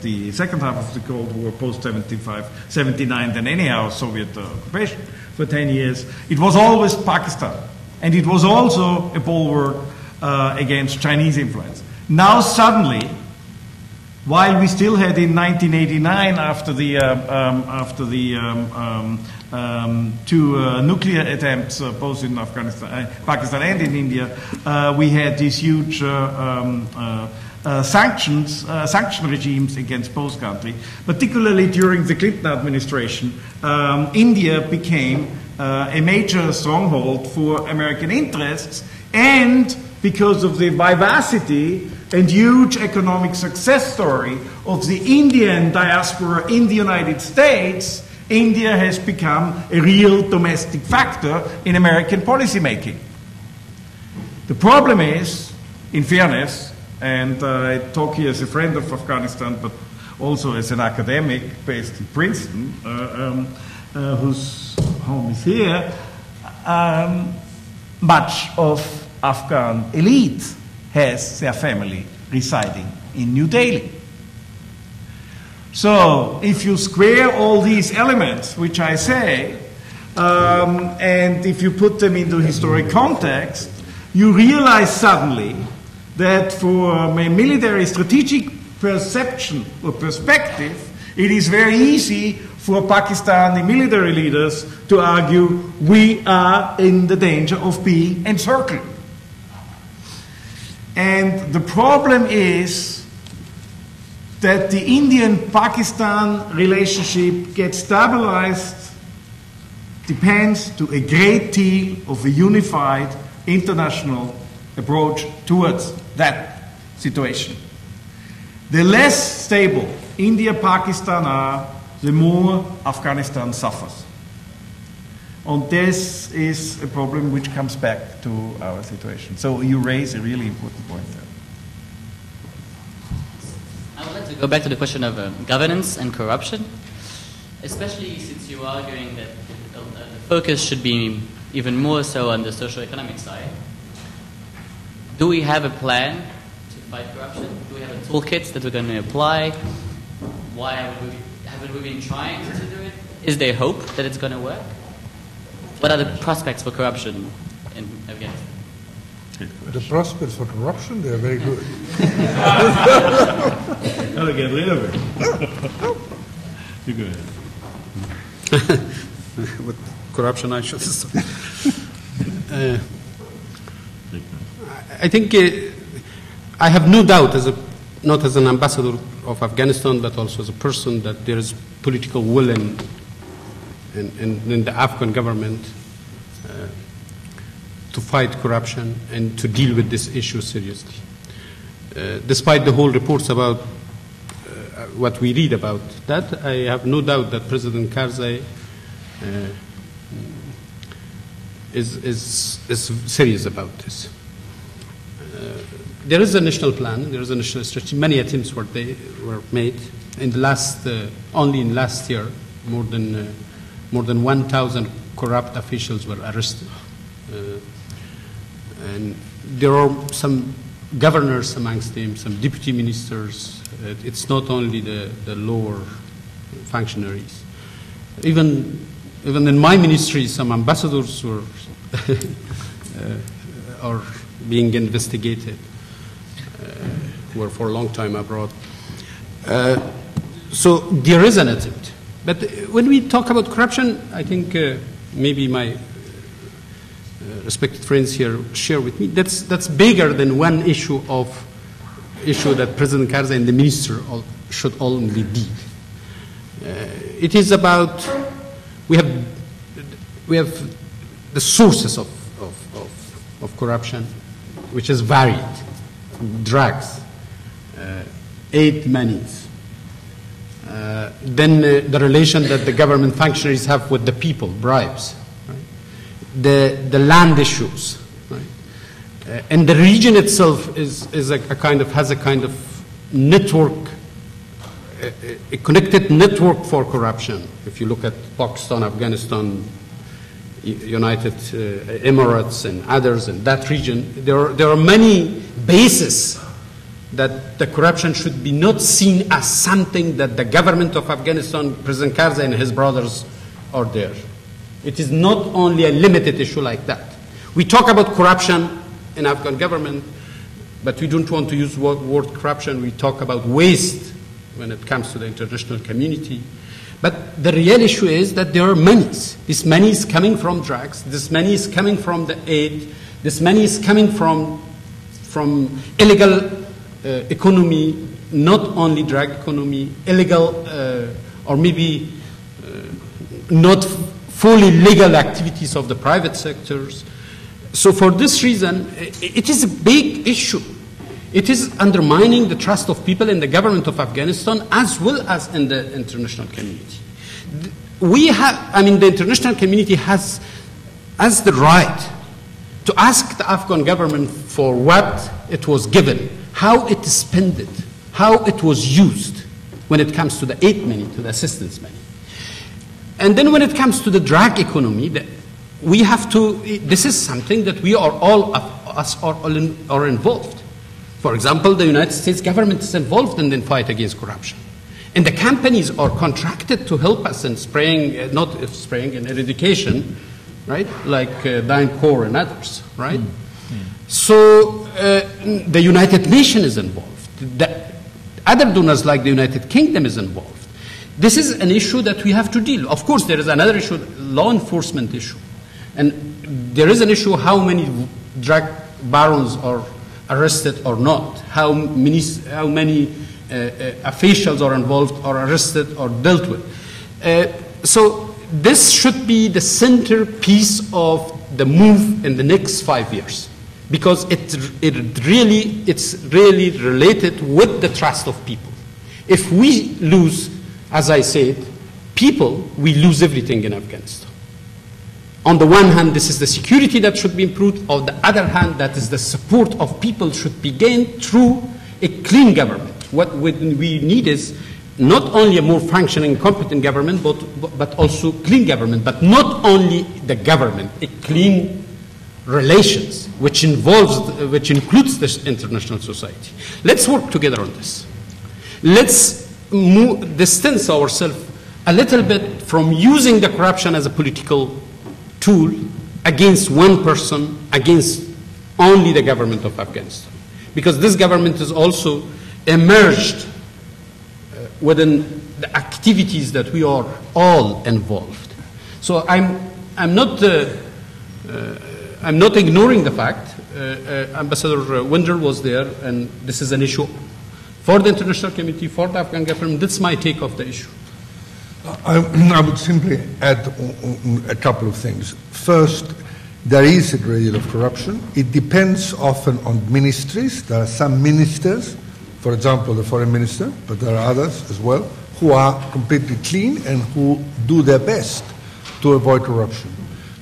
the second half of the Cold War, post-79, then anyhow Soviet occupation for 10 years. It was always Pakistan And it was also a bulwark against Chinese influence. Now suddenly, while we still had in 1989, after the two nuclear attempts, both in Afghanistan, Pakistan and in India, we had these huge sanction regimes against both countries. Particularly during the Clinton administration, India became a major stronghold for American interests, and because of the vivacity and huge economic success story of the Indian diaspora in the United States, India has become a real domestic factor in American policymaking. The problem is, in fairness, and I talk here as a friend of Afghanistan, but also as an academic based in Princeton, whose home is here, much of Afghan elite has their family residing in New Delhi. So if you square all these elements, which I say, and if you put them into historic context, you realize suddenly that from a military strategic perception or perspective, it is very easy for Pakistani military leaders to argue we are in the danger of being encircled. And the problem is that the Indian-Pakistan relationship gets stabilized depends to a great deal of a unified international approach towards that situation. The less stable India-Pakistan are, the more Afghanistan suffers. And this is a problem which comes back to our situation. So you raise a really important point there. I would like to go back to the question of governance and corruption, especially since you're arguing that the focus should be even more so on the socio-economic side. Do we have a plan to fight corruption? Do we have a toolkit that we're going to apply? Why haven't we been trying to do it? Is there hope that it's going to work? What are the prospects for corruption in Afghanistan? The prospects for corruption, they are very good. How to get rid of it? You go ahead. With corruption, I should say. I think I have no doubt, not as an ambassador of Afghanistan, but also as a person, that there is political will in the Afghan government to fight corruption and to deal with this issue seriously. Despite the whole reports about what we read about that, I have no doubt that President Karzai is serious about this. There is a national plan, there is a national strategy. Many attempts were made. In the last, only in last year, more than 1,000 corrupt officials were arrested. And there are some governors amongst them, some deputy ministers. It's not only the lower functionaries. Even in my ministry, some ambassadors were are being investigated, were for a long time abroad. So there is an attempt. But when we talk about corruption, I think maybe my respected friends here share with me, that's bigger than one issue that President Karzai and the minister should only deal. It is about, we have the sources of corruption, which is varied: drugs, aid monies, then the relation that the government functionaries have with the people, bribes, right? The land issues, right? And the region itself has a kind of network, a connected network for corruption. If you look at Pakistan, Afghanistan, United Emirates and others in that region, there are many bases that the corruption should be not seen as something that the government of Afghanistan, President Karzai and his brothers are there. It is not only a limited issue like that. We talk about corruption in Afghan government, but we don't want to use the word corruption. We talk about waste when it comes to the international community. But the real issue is that there are monies. This money is coming from drugs. This money is coming from the aid. This money is coming from illegal economy, not only drug economy, illegal or maybe not fully legal activities of the private sectors. So for this reason, it is a big issue. It is undermining the trust of people in the government of Afghanistan as well as in the international community. The international community has the right to ask the Afghan government for what it was given, how it is spent, how it was used when it comes to the aid money, to the assistance money. And then when it comes to the drug economy, we have to, this is something that we are all of us are involved. For example, the United States government is involved in the fight against corruption. And the companies are contracted to help us in spraying, not spraying, in eradication, right? Like DynCorp and others, right? So the United Nations is involved. The other donors like the United Kingdom is involved. This is an issue that we have to deal. Of course, there is another issue, law enforcement issue. And there is an issue how many drug barons are arrested or not, how many officials are involved or arrested or dealt with. So this should be the centerpiece of the move in the next 5 years, because it's really related with the trust of people. If we lose, as I said, people, we lose everything in Afghanistan. On the one hand, this is the security that should be improved. On the other hand, that is the support of people should be gained through a clean government. What we need is not only a more functioning, competent government, but also clean government. But not only the government, a clean relations, which includes the international society. Let's work together on this. Let's distance ourselves a little bit from using the corruption as a political tool against one person, against only the government of Afghanistan. Because this government is also emerged within the activities that we are all involved. So I'm not ignoring the fact. Ambassador Vendrell was there, and this is an issue for the international community, for the Afghan government. That's my take of the issue. I would simply add a couple of things. First, there is a great deal of corruption. It depends often on ministries. There are some ministers, for example, the foreign minister, but there are others as well, who are completely clean and who do their best to avoid corruption.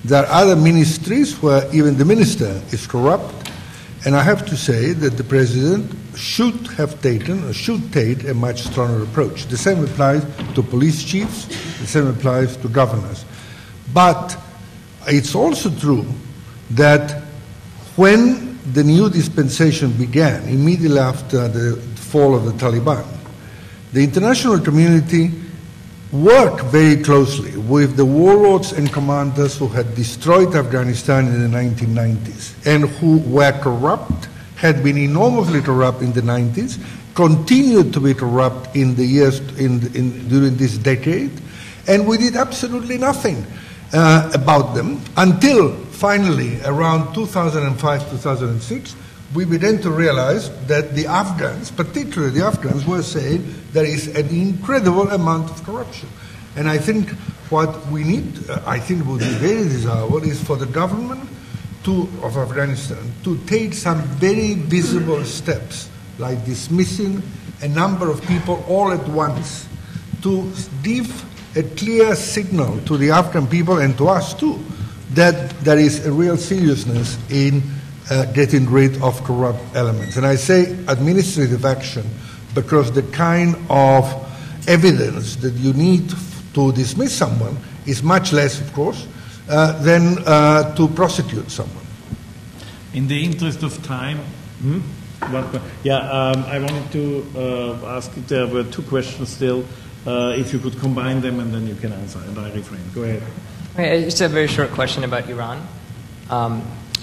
There are other ministries where even the minister is corrupt, and I have to say that the president should take a much stronger approach. The same applies to police chiefs, the same applies to governors. But it's also true that when the new dispensation began, immediately after the fall of the Taliban, the international community worked very closely with the warlords and commanders who had destroyed Afghanistan in the 1990s and who were corrupt, had been enormously corrupt in the 90s, continued to be corrupt in the years during this decade, and we did absolutely nothing about them until finally around 2005, 2006, we began to realize that the Afghans, particularly the Afghans, were saying there is an incredible amount of corruption. And I think what we need, I think would be very desirable, is for the government of Afghanistan to take some very visible steps, like dismissing a number of people all at once, to give a clear signal to the Afghan people and to us too, that there is a real seriousness in getting rid of corrupt elements. And I say administrative action because the kind of evidence that you need to dismiss someone is much less, of course, than to prosecute someone. In the interest of time, I wanted to ask if there were two questions still, if you could combine them and then you can answer, and I refrain. Go ahead. It's a very short question about Iran.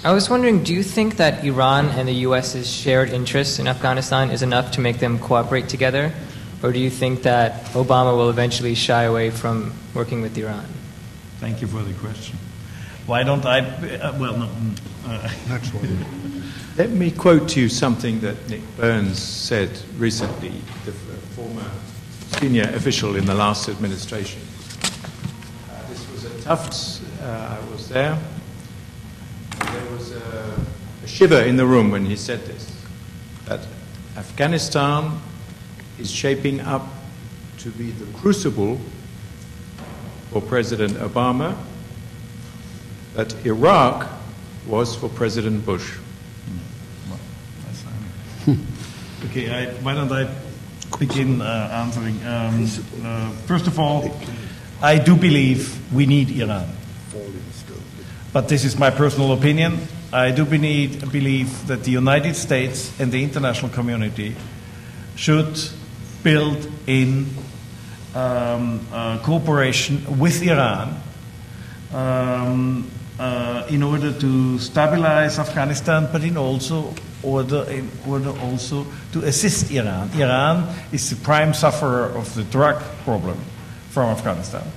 I was wondering, do you think that Iran and the U.S.'s shared interest in Afghanistan is enough to make them cooperate together? Or do you think that Obama will eventually shy away from working with Iran? Thank you for the question. Why don't I? Next one. Let me quote to you something that Nick Burns said recently, the former senior official in the last administration. This was at Tufts. I was there. There was a shiver in the room when he said this, that Afghanistan is shaping up to be the crucible for President Obama, that Iraq was for President Bush. Okay, why don't I begin answering? First of all, I do believe we need Iran. But this is my personal opinion. I do believe that the United States and the international community should build in cooperation with Iran in order to stabilize Afghanistan, but in order also to assist Iran. Iran is the prime sufferer of the drug problem from Afghanistan.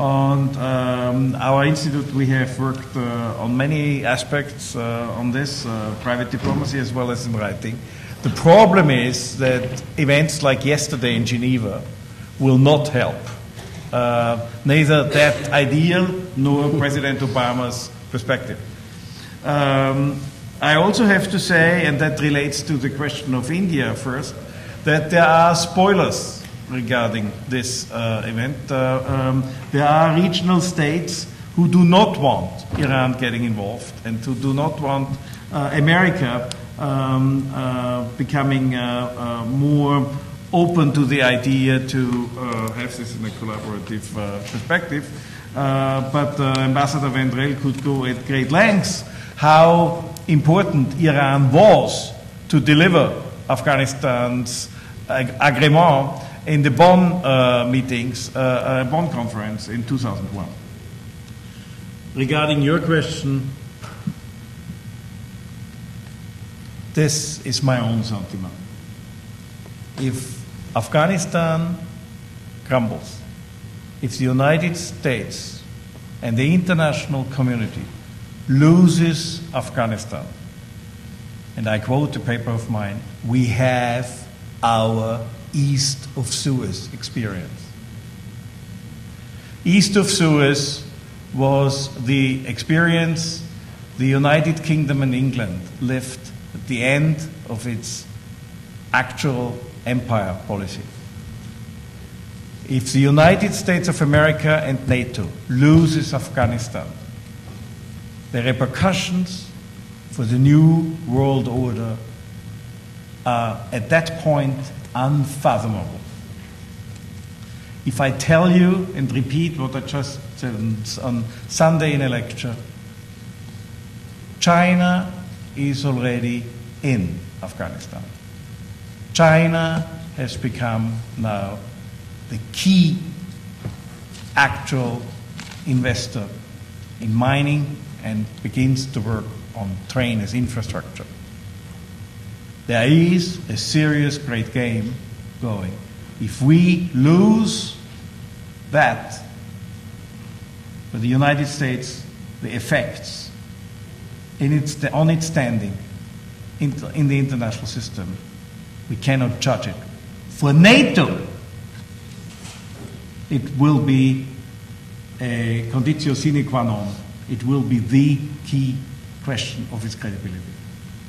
And our institute, we have worked on many aspects on this, private diplomacy as well as in writing. The problem is that events like yesterday in Geneva will not help. Neither that ideal nor President Obama's perspective. I also have to say, and that relates to the question of India first, that there are spoilers regarding this event. There are regional states who do not want Iran getting involved and who do not want America becoming more open to the idea to have this in a collaborative perspective. But Ambassador Vendrell could go at great lengths how important Iran was to deliver Afghanistan's agreement in the Bonn meetings, Bonn conference in 2001. Regarding your question, this is my own sentiment. If Afghanistan crumbles, if the United States and the international community loses Afghanistan, and I quote a paper of mine, we have our East of Suez experience. East of Suez was the experience the United Kingdom and England lived at the end of its actual empire policy. If the United States of America and NATO loses Afghanistan, the repercussions for the new world order are at that point unfathomable. If I tell you and repeat what I just said on Sunday in a lecture, China is already in Afghanistan. China has become now the key actual investor in mining and begins to work on train as infrastructure. There is a serious great game going. If we lose that, for the United States, the effects on its standing in the international system, we cannot judge it. For NATO, it will be a conditio sine qua non. It will be the key question of its credibility.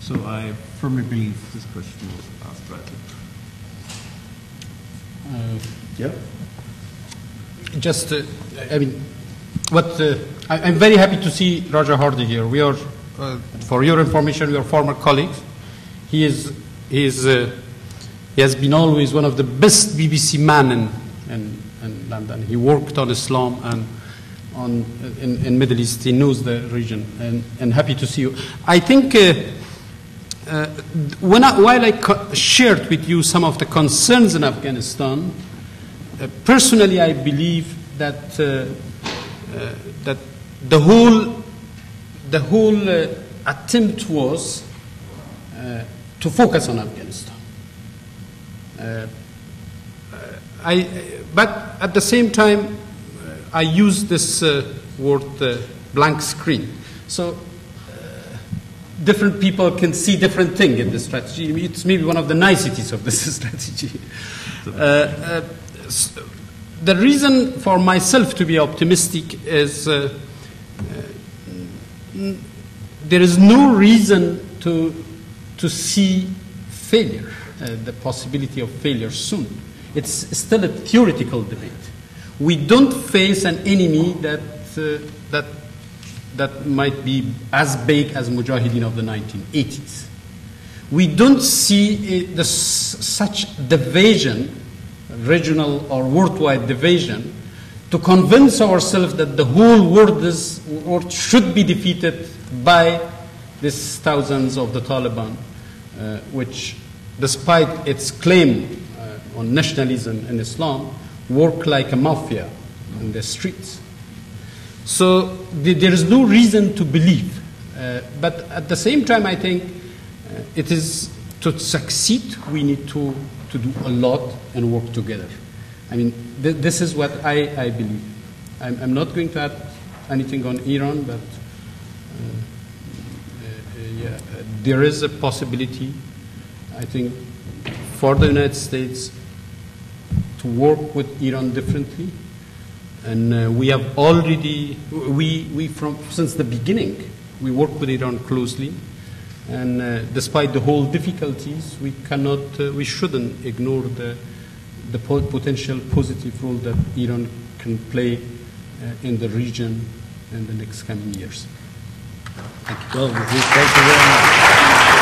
So I firmly believe this question was asked rightly. Yeah. Just, I'm very happy to see Roger Hardy here. We are, for your information, we are former colleagues. He has been always one of the best BBC men in London. He worked on Islam and in Middle East. He knows the region, and happy to see you. I think while I shared with you some of the concerns in Afghanistan, personally I believe that that the whole attempt was to focus on Afghanistan. But at the same time, I use this word blank screen. So different people can see different things in this strategy. It's maybe one of the niceties of this strategy. The reason for myself to be optimistic is there is no reason to see failure, the possibility of failure soon. It's still a theoretical debate. We don't face an enemy that might be as big as Mujahideen of the 1980s. We don't see such division, regional or worldwide division, to convince ourselves that the whole world should be defeated by these thousands of the Taliban, which, despite its claim on nationalism and Islam, work like a mafia in the streets. So there is no reason to believe. But at the same time, I think it is to succeed, we need to do a lot and work together. I mean, this is what I believe. I'm not going to add anything on Iran, but yeah, there is a possibility, I think, for the United States to work with Iran differently. And we have already, since the beginning, we work with Iran closely. And despite the whole difficulties, we shouldn't ignore the potential positive role that Iran can play in the region in the next coming years. Thank you. Well, thank you very much.